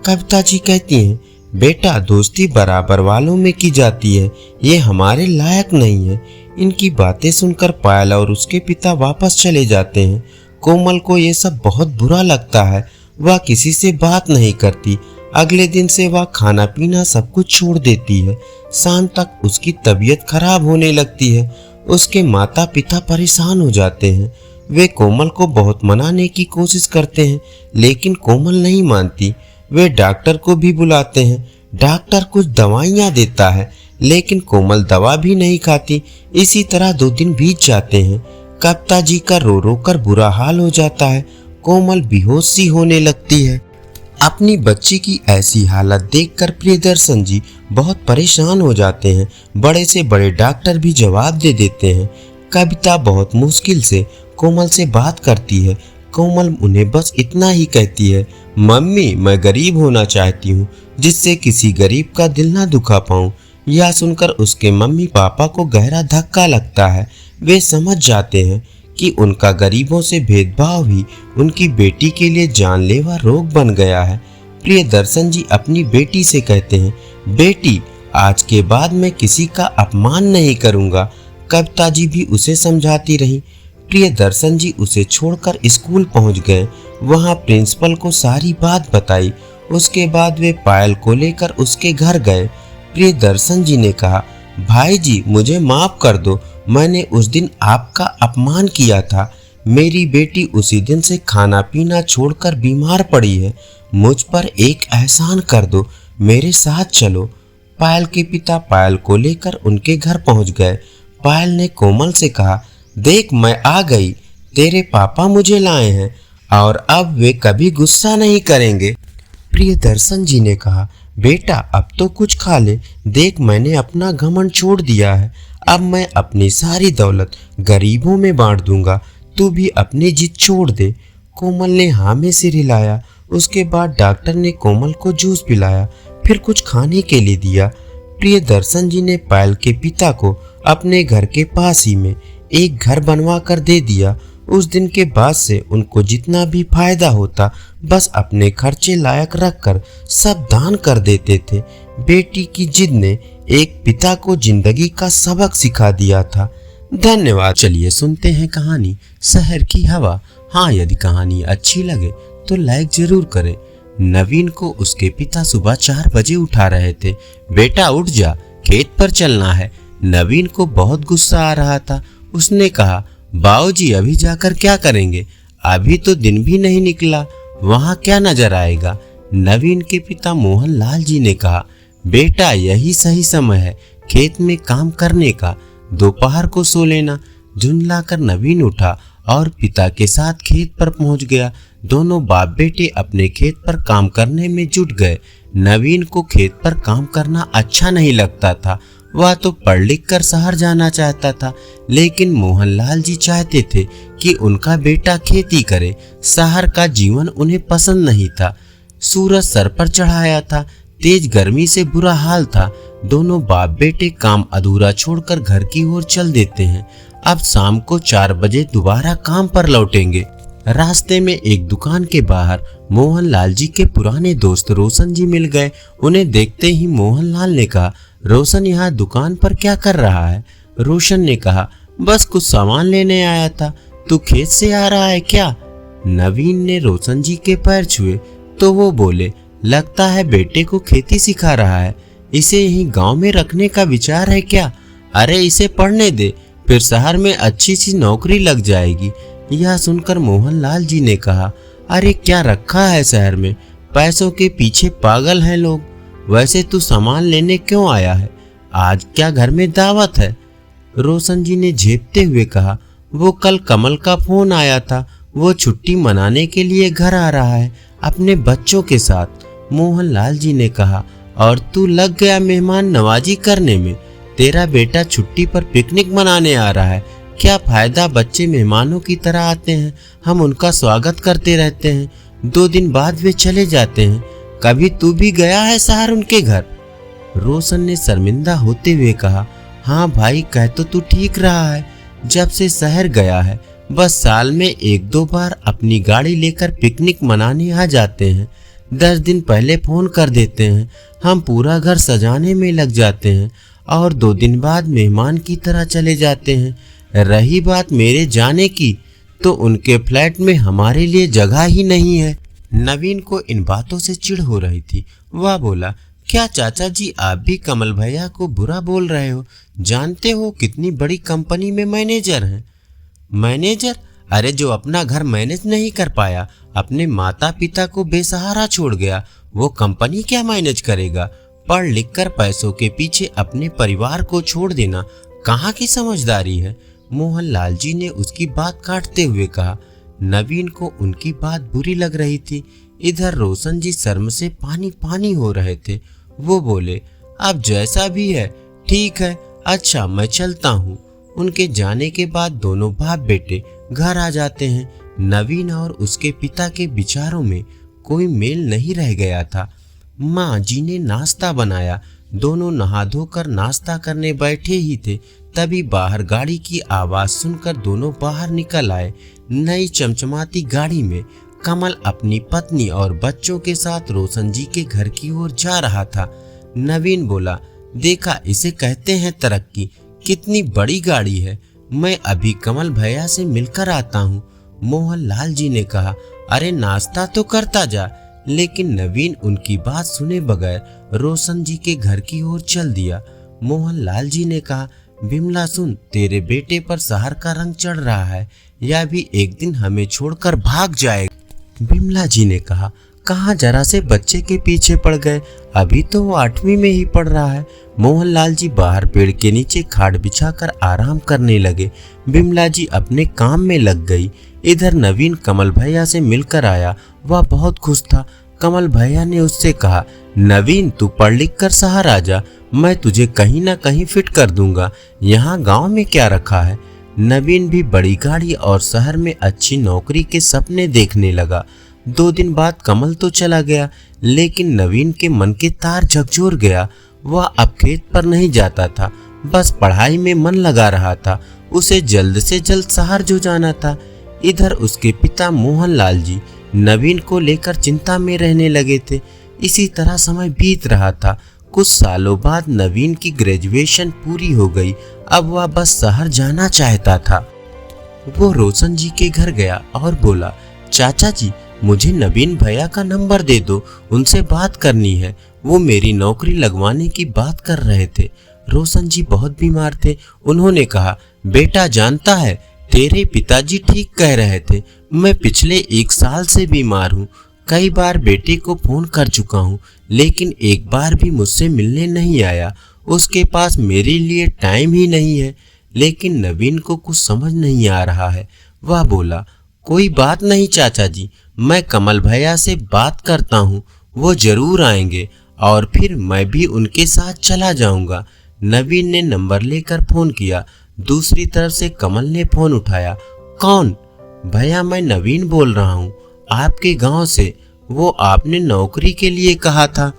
[SPEAKER 1] कविता जी कहती हैं, बेटा दोस्ती बराबर वालों में की जाती है, ये हमारे लायक नहीं है। इनकी बातें सुनकर पायल और उसके पिता वापस चले जाते हैं। कोमल को ये सब बहुत बुरा लगता है। वह किसी से बात नहीं करती। अगले दिन से वह खाना पीना सब कुछ छोड़ देती है। शाम तक उसकी तबीयत खराब होने लगती है। उसके माता पिता परेशान हो जाते हैं। वे कोमल को बहुत मनाने की कोशिश करते हैं, लेकिन कोमल नहीं मानती। वे डॉक्टर को भी बुलाते हैं। डॉक्टर कुछ दवाइयाँ देता है, लेकिन कोमल दवा भी नहीं खाती। इसी तरह 2 दिन बीत जाते हैं। कविता जी का रो रो कर बुरा हाल हो जाता है। कोमल बेहोश सी होने लगती है। अपनी बच्ची की ऐसी हालत देखकर प्रियदर्शन जी बहुत परेशान हो जाते हैं। बड़े से बड़े डॉक्टर भी जवाब दे देते हैं। कविता बहुत मुश्किल से कोमल से बात करती है। कोमल उन्हें बस इतना ही कहती है, मम्मी मैं गरीब होना चाहती हूँ, जिससे किसी गरीब का दिल ना दुखा पाऊँ। यह सुनकर उसके मम्मी पापा को गहरा धक्का लगता है। वे समझ जाते हैं कि उनका गरीबों से भेदभाव ही उनकी बेटी के लिए जानलेवा रोग बन गया है। प्रियदर्शन जी अपनी बेटी से कहते हैं, बेटी आज के बाद मैं किसी का अपमान नहीं करूँगा। कविता जी भी उसे समझाती रही। प्रियदर्शन जी उसे छोड़कर स्कूल पहुंच गए। वहां प्रिंसिपल को सारी बात बताई। उसके बाद वे पायल को लेकर उसके घर गए। प्रियदर्शन जी ने कहा, भाई जी मुझे माफ कर दो, मैंने उस दिन आपका अपमान किया था। मेरी बेटी उसी दिन से खाना पीना छोड़कर बीमार पड़ी है। मुझ पर एक एहसान कर दो, मेरे साथ चलो। पायल के पिता पायल को लेकर उनके घर पहुंच गए। पायल ने कोमल से कहा, देख मैं आ गई, तेरे पापा मुझे लाए हैं और अब वे कभी गुस्सा नहीं करेंगे। प्रियदर्शन जी ने कहा, बेटा अब तो कुछ खा ले, देख मैंने अपना घमंड छोड़ दिया है। अब मैं अपनी सारी दौलत गरीबों में बांट दूंगा, तू भी अपनी जिद छोड़ दे। कोमल ने हाँ में सिर हिलाया। उसके बाद डॉक्टर ने कोमल को जूस पिलाया, फिर कुछ खाने के लिए दिया। प्रियदर्शन जी ने पायल के पिता को अपने घर के पास ही में एक घर बनवा कर दे दिया। उस दिन के बाद से उनको जितना भी फायदा होता बस अपने खर्चे लायक रखकर सब दान कर देते थे। बेटी की जिद ने एक पिता को जिंदगी का सबक सिखा दिया था। धन्यवाद। चलिए सुनते हैं कहानी शहर की हवा। हाँ, यदि कहानी अच्छी लगे तो लाइक जरूर करें। नवीन को उसके पिता सुबह 4 बजे उठा रहे थे। बेटा उठ जा, खेत पर चलना है। नवीन को बहुत गुस्सा आ रहा था। उसने कहा, बाबूजी अभी जाकर क्या करेंगे, अभी तो दिन भी नहीं निकला, वहाँ क्या नजर आएगा। नवीन के पिता मोहन लाल जी ने कहा, बेटा यही सही समय है खेत में काम करने का, दोपहर को सो लेना। झुंझलाकर नवीन उठा और पिता के साथ खेत पर पहुंच गया। दोनों बाप बेटे अपने खेत पर काम करने में जुट गए। नवीन को खेत पर काम करना अच्छा नहीं लगता था। वह तो पढ़ लिख कर शहर जाना चाहता था, लेकिन मोहनलाल जी चाहते थे कि उनका बेटा खेती करे। शहर का जीवन उन्हें पसंद नहीं था। सूरज सर पर चढ़ाया था, तेज गर्मी से बुरा हाल था। दोनों बाप बेटे काम अधूरा छोड़कर घर की ओर चल देते हैं। अब शाम को 4 बजे दोबारा काम पर लौटेंगे। रास्ते में एक दुकान के बाहर मोहनलाल जी के पुराने दोस्त रोशन जी मिल गए। उन्हें देखते ही मोहनलाल ने कहा, रोशन यहाँ दुकान पर क्या कर रहा है? रोशन ने कहा, बस कुछ सामान लेने आया था। तू खेत से आ रहा है क्या? नवीन ने रोशन जी के पैर छुए तो वो बोले, लगता है बेटे को खेती सिखा रहा है। इसे यहीं गांव में रखने का विचार है क्या? अरे इसे पढ़ने दे, फिर शहर में अच्छी सी नौकरी लग जाएगी। यह सुनकर मोहनलाल जी ने कहा, अरे क्या रखा है शहर में, पैसों के पीछे पागल हैं लोग। वैसे तू सामान लेने क्यों आया है? आज क्या घर में दावत है? रोशन जी ने झेपते हुए कहा, वो कल कमल का फोन आया था, वो छुट्टी मनाने के लिए घर आ रहा है अपने बच्चों के साथ। मोहनलाल जी ने कहा, और तू लग गया मेहमान नवाजी करने में। तेरा बेटा छुट्टी पर पिकनिक मनाने आ रहा है। क्या फायदा, बच्चे मेहमानों की तरह आते हैं, हम उनका स्वागत करते रहते हैं, 2 दिन बाद वे चले जाते हैं। कभी तू भी गया है शहर उनके घर? रोशन ने शर्मिंदा होते हुए कहा, हाँ भाई, कह तो तू ठीक रहा है। जब से शहर गया है बस साल में 1-2 बार अपनी गाड़ी लेकर पिकनिक मनाने आ जाते हैं। 10 दिन पहले फोन कर देते हैं, हम पूरा घर सजाने में लग जाते हैं और 2 दिन बाद मेहमान की तरह चले जाते हैं। रही बात मेरे जाने की, तो उनके फ्लैट में हमारे लिए जगह ही नहीं है। नवीन को इन बातों से चिढ़ हो रही थी। वह बोला, क्या चाचा जी आप भी कमल भैया को बुरा बोल रहे हो? जानते हो कितनी बड़ी कंपनी में मैनेजर हैं। मैनेजर? अरे जो अपना घर मैनेज नहीं कर पाया, अपने माता पिता को बेसहारा छोड़ गया, वो कंपनी क्या मैनेज करेगा? पढ़ लिख कर पैसों के पीछे अपने परिवार को छोड़ देना कहाँ की समझदारी है? मोहनलाल जी ने उसकी बात काटते हुए कहा। नवीन को उनकी बात बुरी लग रही थी। इधर रोशन जी शर्म से पानी पानी हो रहे थे। वो बोले, अब जैसा भी है ठीक है, अच्छा मैं चलता हूँ। उनके जाने के बाद दोनों बाप बेटे घर आ जाते हैं। नवीन और उसके पिता के विचारों में कोई मेल नहीं रह गया था। माँ जी ने नाश्ता बनाया। दोनों नहा धोकर नाश्ता करने बैठे ही थे, तभी बाहर गाड़ी की आवाज सुनकर दोनों बाहर निकल आए। नई चमचमाती गाड़ी में कमल अपनी पत्नी और बच्चों के साथ रोशन जी के घर की ओर जा रहा था। नवीन बोला, देखा, इसे कहते हैं तरक्की, कितनी बड़ी गाड़ी है। मैं अभी कमल भैया से मिलकर आता हूँ। मोहनलाल जी ने कहा, अरे नाश्ता तो करता जा। लेकिन नवीन उनकी बात सुने बगैर रोशन जी के घर की ओर चल दिया। मोहनलाल जी ने कहा, बिमला सुन, तेरे बेटे पर शहर का रंग चढ़ रहा है, यह भी एक दिन हमें छोड़कर भाग जाएगा। बिमला जी ने कहा, कहाँ जरा से बच्चे के पीछे पड़ गए, अभी तो वो 8वीं में ही पढ़ रहा है। मोहनलाल जी बाहर पेड़ के नीचे खाट बिछाकर आराम करने लगे। बिमला जी अपने काम में लग गई। इधर नवीन कमल भैया से मिलकर आया। वह बहुत खुश था। कमल भैया ने उससे कहा, नवीन तू पढ़ लिख कर शहर आ जा, मैं तुझे कहीं ना कहीं फिट कर दूंगा। यहाँ गांव में क्या रखा है? नवीन भी बड़ी गाड़ी और शहर में अच्छी नौकरी के सपने देखने लगा। 2 दिन बाद कमल तो चला गया, लेकिन नवीन के मन के तार झकझोर गया। वह अब खेत पर नहीं जाता था, बस पढ़ाई में मन लगा रहा था। उसे जल्द से जल्द शहर जो जाना था। इधर उसके पिता मोहनलाल जी नवीन को लेकर चिंता में रहने लगे थे। इसी तरह समय बीत रहा था। कुछ सालों बाद नवीन की ग्रेजुएशन पूरी हो गई। अब वह बस शहर जाना चाहता था। वो रोशन जी के घर गया और बोला, चाचा जी मुझे नवीन भैया का नंबर दे दो, उनसे बात करनी है। वो मेरी नौकरी लगवाने की बात कर रहे थे। रोशन जी बहुत बीमार थे। उन्होंने कहा, बेटा जानता है तेरे पिताजी ठीक कह रहे थे। मैं पिछले 1 साल से बीमार हूँ। कई बार बेटे को फोन कर चुका हूँ, लेकिन एक बार भी मुझसे मिलने नहीं आया। उसके पास मेरे लिए टाइम ही नहीं है। लेकिन नवीन को कुछ समझ नहीं आ रहा है। वह बोला, कोई बात नहीं चाचा जी, मैं कमल भैया से बात करता हूँ, वो जरूर आएंगे और फिर मैं भी उनके साथ चला जाऊंगा। नवीन ने नंबर लेकर फोन किया। दूसरी तरफ से कमल ने फोन उठाया। कौन? भैया मैं नवीन बोल रहा हूँ, आपके गांव से। वो आपने नौकरी के लिए कहा था।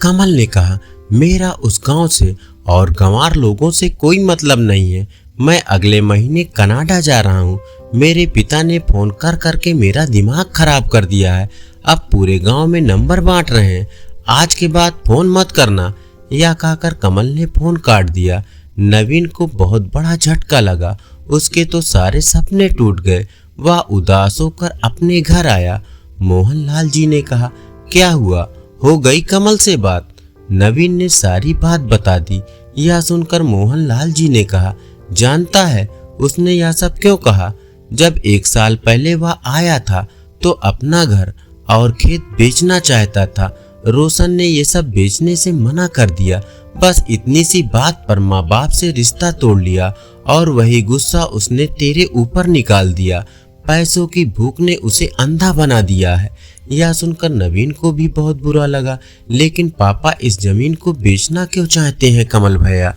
[SPEAKER 1] कमल ने कहा, मेरा उस गांव से और गंवार लोगों से कोई मतलब नहीं है। मैं अगले महीने कनाडा जा रहा हूँ। मेरे पिता ने फोन कर करके मेरा दिमाग खराब कर दिया है। अब पूरे गांव में नंबर बांट रहे हैं। आज के बाद फोन मत करना। यह कहकर कमल ने फोन काट दिया। नवीन को बहुत बड़ा झटका लगा। उसके तो सारे सपने टूट गए। वह उदास होकर अपने घर आया। मोहनलाल जी ने कहा, क्या हुआ, हो गई कमल से बात? नवीन ने सारी बात बता दी। यह सुनकर मोहनलाल जी ने कहा, जानता है उसने यह सब क्यों कहा? जब 1 साल पहले वह आया था तो अपना घर और खेत बेचना चाहता था। रोशन ने ये सब बेचने से मना कर दिया। बस इतनी सी बात पर माँ बाप से रिश्ता तोड़ लिया और वही गुस्सा उसने तेरे ऊपर निकाल दिया। पैसों की भूख ने उसे अंधा बना दिया है। यह सुनकर नवीन को भी बहुत बुरा लगा। लेकिन पापा इस जमीन को बेचना क्यों चाहते हैं कमल भैया?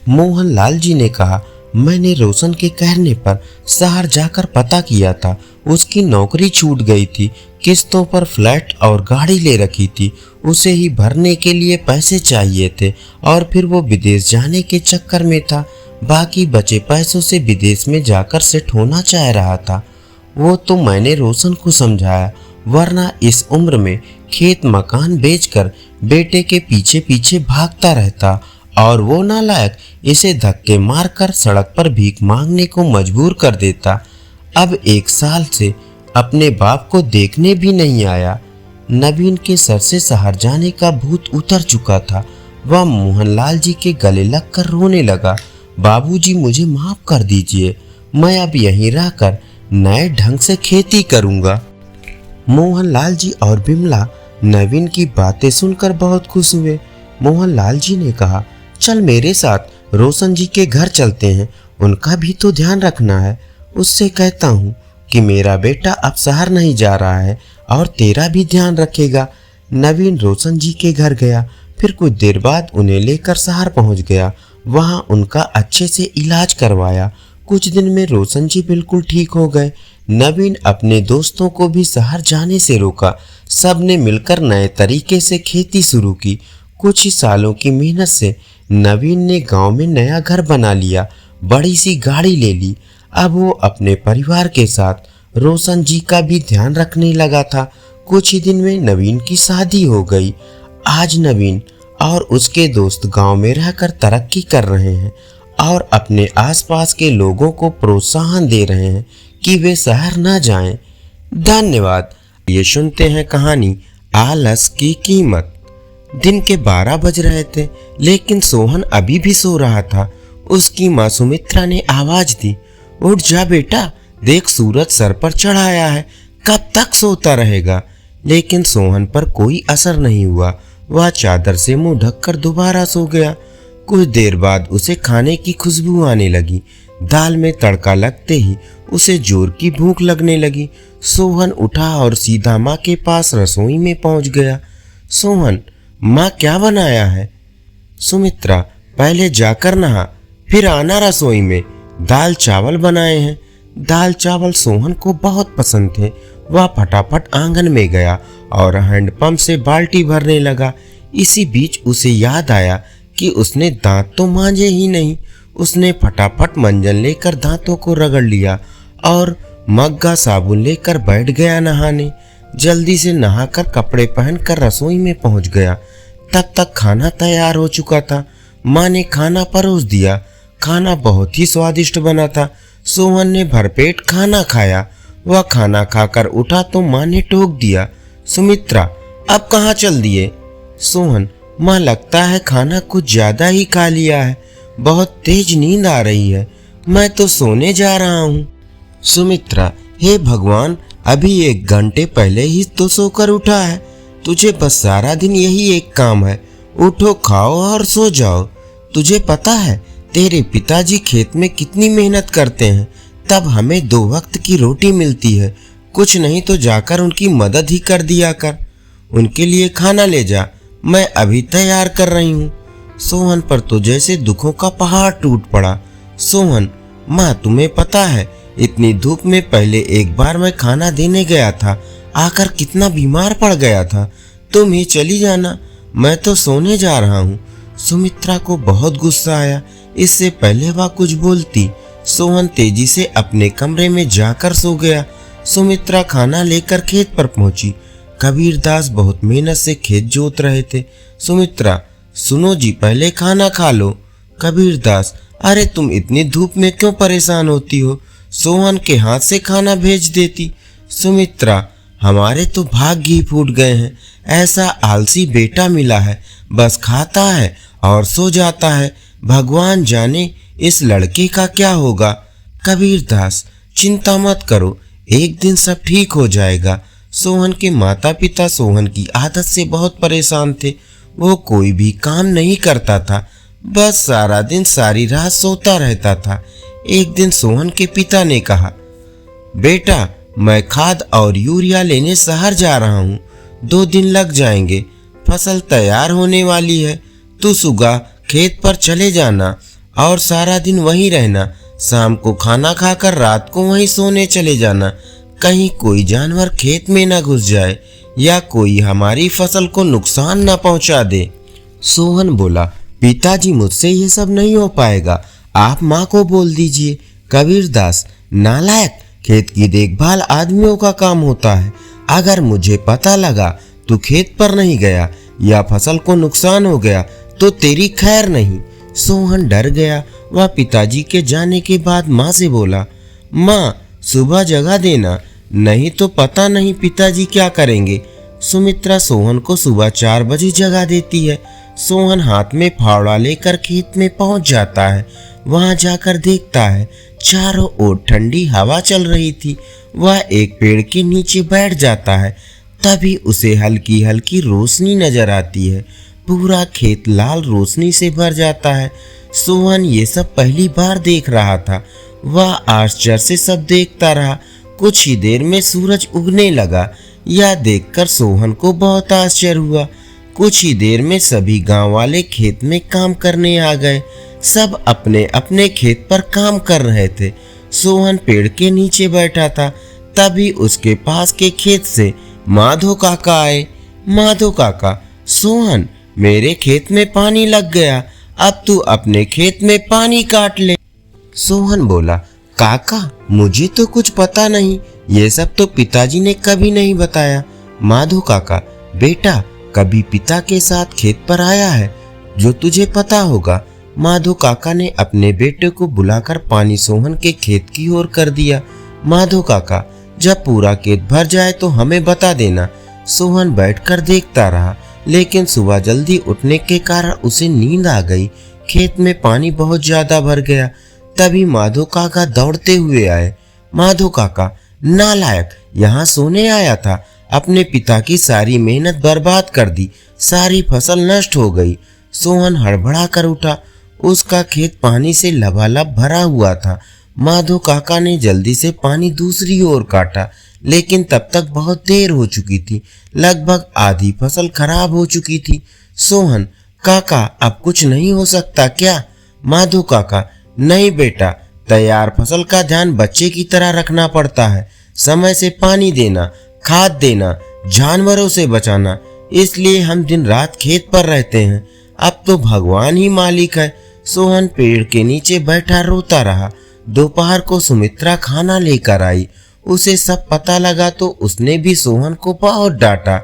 [SPEAKER 1] मोहनलाल जी ने कहा, मैंने रोशन के कहने पर शहर जाकर पता किया था। उसकी नौकरी छूट गई थी। किस्तों पर फ्लैट और गाड़ी ले रखी थी। उसे ही भरने के लिए पैसे चाहिए थे और फिर वो विदेश जाने के चक्कर में था। बाकी बचे पैसों से विदेश में जाकर सेट होना चाह रहा था। वो तो मैंने रोशन को समझाया, वरना इस उम्र में खेत मकान बेचकर बेटे के पीछे पीछे भागता रहता और वो नालायक इसे धक्के मारकर सड़क पर भीख मांगने को मजबूर कर देता। अब 1 साल से अपने बाप को देखने भी नहीं आया। नवीन के सर से शहर जाने का भूत उतर चुका था। वह मोहनलाल जी के गले लगकर रोने लगा। बाबूजी मुझे माफ कर दीजिए, मैं अब यहीं रहकर नए ढंग से खेती करूंगा। मोहनलाल जी और बिमला नवीन की बातें सुनकर बहुत खुश हुए। मोहनलाल जी ने कहा, चल मेरे साथ रोशन जी के घर चलते हैं, उनका भी तो ध्यान रखना है। उससे कहता हूँ कि मेरा बेटा अब शहर नहीं जा रहा है और तेरा भी ध्यान रखेगा। नवीन रोशन जी के घर गया। फिर कुछ देर बाद उन्हें लेकर शहर पहुँच गया। वहाँ उनका अच्छे से इलाज करवाया। कुछ दिन में रोशन जी बिल्कुल ठीक हो गए। नवीन अपने दोस्तों को भी शहर जाने से रोका। सब ने मिलकर नए तरीके से खेती शुरू की। कुछ ही सालों की मेहनत से नवीन ने गांव में नया घर बना लिया, बड़ी सी गाड़ी ले ली। अब वो अपने परिवार के साथ रोशन जी का भी ध्यान रखने लगा था। कुछ ही दिन में नवीन की शादी हो गई। आज नवीन और उसके दोस्त गांव में रहकर तरक्की कर रहे हैं और अपने आसपास के लोगों को प्रोत्साहन दे रहे हैं कि वे शहर न जाएं। धन्यवाद। ये सुनते हैं कहानी आलस की कीमत। दिन के 12 बज रहे थे, लेकिन सोहन अभी भी सो रहा था। उसकी माँ सुमित्रा ने आवाज दी, उठ जा बेटा, देख सूरज सर पर चढ़ आया है, कब तक सोता रहेगा? लेकिन सोहन पर कोई असर नहीं हुआ। वह चादर से मुंह ढककर दोबारा सो गया। कुछ देर बाद उसे खाने की खुशबू आने लगी। दाल में तड़का लगते ही उसे जोर की भूख लगने लगी। सोहन उठा और सीधा माँ के पास रसोई में पहुंच गया। सोहन, माँ क्या बनाया है? सुमित्रा, पहले जाकर नहा, फिर आना रसोई में, दाल चावल बनाए हैं। दाल चावल सोहन को बहुत पसंद थे। वह फटाफट आंगन में गया और हैंडपंप से बाल्टी भरने लगा। इसी बीच उसे याद आया कि उसने दांत तो मांजे ही नहीं। उसने फटाफट मंजन लेकर दांतों को रगड़ लिया और मग्गा साबुन लेकर बैठ गया नहाने। जल्दी से नहाकर कपड़े पहनकर रसोई में पहुंच गया। तब तक खाना तैयार हो चुका था। माँ ने खाना परोस दिया। खाना बहुत ही स्वादिष्ट बना था। सोहन ने भरपेट खाना खाया। वह खाना खाकर उठा तो माँ ने टोक दिया, सुमित्रा अब कहाँ चल दिए? सोहन, माँ लगता है खाना कुछ ज्यादा ही खा लिया है, बहुत तेज नींद आ रही है, मैं तो सोने जा रहा हूँ। सुमित्रा, हे भगवान, अभी 1 घंटे पहले ही तो सोकर उठा है, तुझे बस सारा दिन यही एक काम है, उठो खाओ और सो जाओ। तुझे पता है तेरे पिताजी खेत में कितनी मेहनत करते हैं, तब हमें 2 वक्त की रोटी मिलती है, कुछ नहीं तो जाकर उनकी मदद ही कर दिया कर। उनके लिए खाना ले जा, मैं अभी तैयार कर रही हूँ। सोहन पर तो जैसे दुखों का पहाड़ टूट पड़ा। सोहन, माँ तुम्हें पता है इतनी धूप में पहले एक बार मैं खाना देने गया था, आकर कितना बीमार पड़ गया था, तुम ही चली जाना, मैं तो सोने जा रहा हूँ। सुमित्रा को बहुत गुस्सा आया। इससे पहले वह कुछ बोलती, सोहन तेजी से अपने कमरे में जाकर सो गया। सुमित्रा खाना लेकर खेत पर पहुंची। कबीरदास बहुत मेहनत से खेत जोत रहे थे। सुमित्रा, सुनो जी, पहले खाना खा लो। कबीरदास, अरे तुम इतनी धूप में क्यों परेशान होती हो, सोहन के हाथ से खाना भेज देती। सुमित्रा, हमारे तो भाग्य ही फूट गए हैं, ऐसा आलसी बेटा मिला है, बस खाता है और सो जाता है, भगवान जाने इस लड़के का क्या होगा। कबीरदास, चिंता मत करो, एक दिन सब ठीक हो जाएगा। सोहन के माता पिता सोहन की आदत से बहुत परेशान थे। वो कोई भी काम नहीं करता था, बस सारा दिन सारी रात सोता रहता था। एक दिन सोहन के पिता ने कहा, बेटा मैं खाद और यूरिया लेने शहर जा रहा हूँ, 2 दिन लग जाएंगे, फसल तैयार होने वाली है, तू सुबह खेत पर चले जाना और सारा दिन वहीं रहना, शाम को खाना खाकर रात को वहीं सोने चले जाना, कहीं कोई जानवर खेत में न घुस जाए या कोई हमारी फसल को नुकसान न पहुंचा दे। सोहन बोला, पिताजी मुझसे ये सब नहीं हो पाएगा, आप माँ को बोल दीजिए। कबीरदास, नालायक, खेत की देखभाल आदमियों का काम होता है, अगर मुझे पता लगा तू खेत पर नहीं गया या फसल को नुकसान हो गया तो तेरी खैर नहीं। सोहन डर गया। वह पिताजी के जाने के बाद माँ से बोला, माँ सुबह जगा देना, नहीं तो पता नहीं पिताजी क्या करेंगे। सुमित्रा सोहन को सुबह 4 बजे जगा देती है। सोहन हाथ में फावड़ा लेकर खेत में पहुंच जाता है। वहां जाकर देखता है चारों ओर ठंडी हवा चल रही थी। वह एक पेड़ के नीचे बैठ जाता है। तभी उसे हल्की हल्की रोशनी नजर आती है। पूरा खेत लाल रोशनी से भर जाता है। सोहन ये सब पहली बार देख रहा था। वह आश्चर्य से सब देखता रहा। कुछ ही देर में सूरज उगने लगा। यह देखकर सोहन को बहुत आश्चर्य हुआ। कुछ ही देर में सभी गांव वाले खेत में काम करने आ गए। सब अपने अपने खेत पर काम कर रहे थे। सोहन पेड़ के नीचे बैठा था। तभी उसके पास के खेत से माधो काका आए। माधो काका, सोहन मेरे खेत में पानी लग गया, अब तू अपने खेत में पानी काट ले। सोहन बोला, काका मुझे तो कुछ पता नहीं, ये सब तो पिताजी ने कभी नहीं बताया। माधो काका, बेटा कभी पिता के साथ खेत पर आया है जो तुझे पता होगा। माधो काका ने अपने बेटे को बुलाकर पानी सोहन के खेत की ओर कर दिया। माधो काका, जब पूरा खेत भर जाए तो हमें बता देना। सोहन बैठकर देखता रहा, लेकिन सुबह जल्दी उठने के कारण उसे नींद आ गई। खेत में पानी बहुत ज्यादा भर गया। तभी माधो काका दौड़ते हुए आए। माधो काका, नालायक, यहाँ सोने आया था, अपने पिता की सारी मेहनत बर्बाद कर दी, सारी फसल नष्ट हो गई। सोहन हड़बड़ा कर उठा। उसका खेत पानी से लबालब भरा हुआ था। माधो काका ने जल्दी से पानी दूसरी ओर काटा, लेकिन तब तक बहुत देर हो चुकी थी। लगभग आधी फसल खराब हो चुकी थी। सोहन, काका अब कुछ नहीं हो सकता क्या? माधो काका, नहीं बेटा, तैयार फसल का ध्यान बच्चे की तरह रखना पड़ता है। समय से पानी देना, खाद देना, जानवरों से बचाना, इसलिए हम दिन रात खेत पर रहते हैं। अब तो भगवान ही मालिक है। सोहन पेड़ के नीचे बैठा रोता रहा। दोपहर को सुमित्रा खाना लेकर आई। उसे सब पता लगा तो उसने भी सोहन को बहुत डांटा।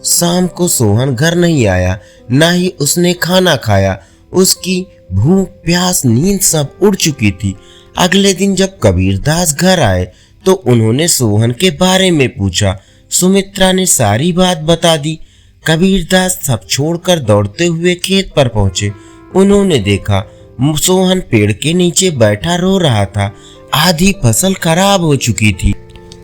[SPEAKER 1] शाम को सोहन घर नहीं आया, ना ही उसने खाना खाया। उसकी भूख प्यास नींद सब उड़ चुकी थी। अगले दिन जब कबीरदास घर आए तो उन्होंने सोहन के बारे में पूछा। सुमित्रा ने सारी बात बता दी। कबीरदास सब छोड़कर दौड़ते हुए खेत पर पहुंचे। उन्होंने देखा सोहन पेड़ के नीचे बैठा रो रहा था। आधी फसल खराब हो चुकी थी।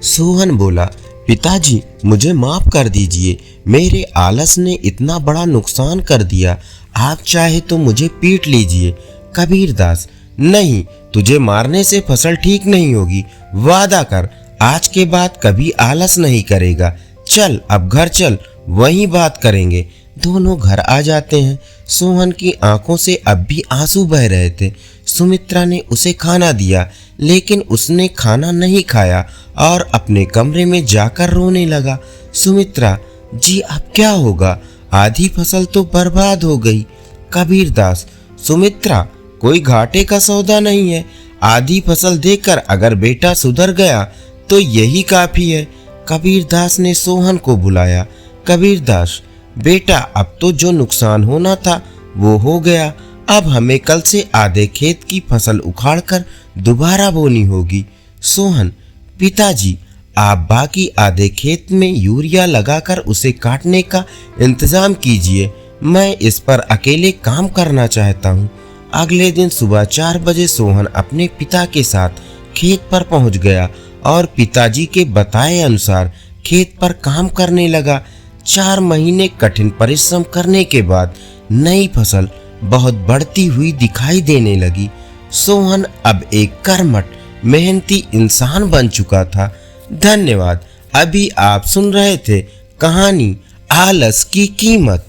[SPEAKER 1] सोहन बोला, पिताजी मुझे माफ कर दीजिए, मेरे आलस ने इतना बड़ा नुकसान कर दिया। आप चाहे तो मुझे पीट लीजिए। कबीरदास, नहीं, तुझे मारने से फसल ठीक नहीं होगी। वादा कर, आज के बाद कभी आलस नहीं करेगा। चल अब घर चल, वहीं बात करेंगे। दोनों घर आ जाते हैं। सोहन की आंखों से अब भी आंसू बह रहे थे। सुमित्रा ने उसे खाना दिया, लेकिन उसने खाना नहीं खाया और अपने कमरे में जाकर रोने लगा। सुमित्रा, जी अब क्या होगा? आधी फसल तो बर्बाद हो गई। कबीरदास, सुमित्रा, कोई घाटे का सौदा नहीं है। आधी फसल देकर अगर बेटा सुधर गया तो यही काफी है। कबीरदास ने सोहन को बुलाया। कबीरदास, बेटा अब तो जो नुकसान होना था वो हो गया। अब हमें कल से आधे खेत की फसल उखाड़कर दोबारा बोनी होगी। सोहन, पिताजी आप बाकी आधे खेत में यूरिया लगाकर उसे काटने का इंतजाम कीजिए। मैं इस पर अकेले काम करना चाहता हूँ। अगले दिन सुबह 4 बजे सोहन अपने पिता के साथ खेत पर पहुँच गया और पिताजी के बताए अनुसार खेत पर काम करने लगा। 4 महीने कठिन परिश्रम करने के बाद नई फसल बहुत बढ़ती हुई दिखाई देने लगी। सोहन अब एक कर्मठ मेहनती इंसान बन चुका था। धन्यवाद। अभी आप सुन रहे थे कहानी आलस की कीमत।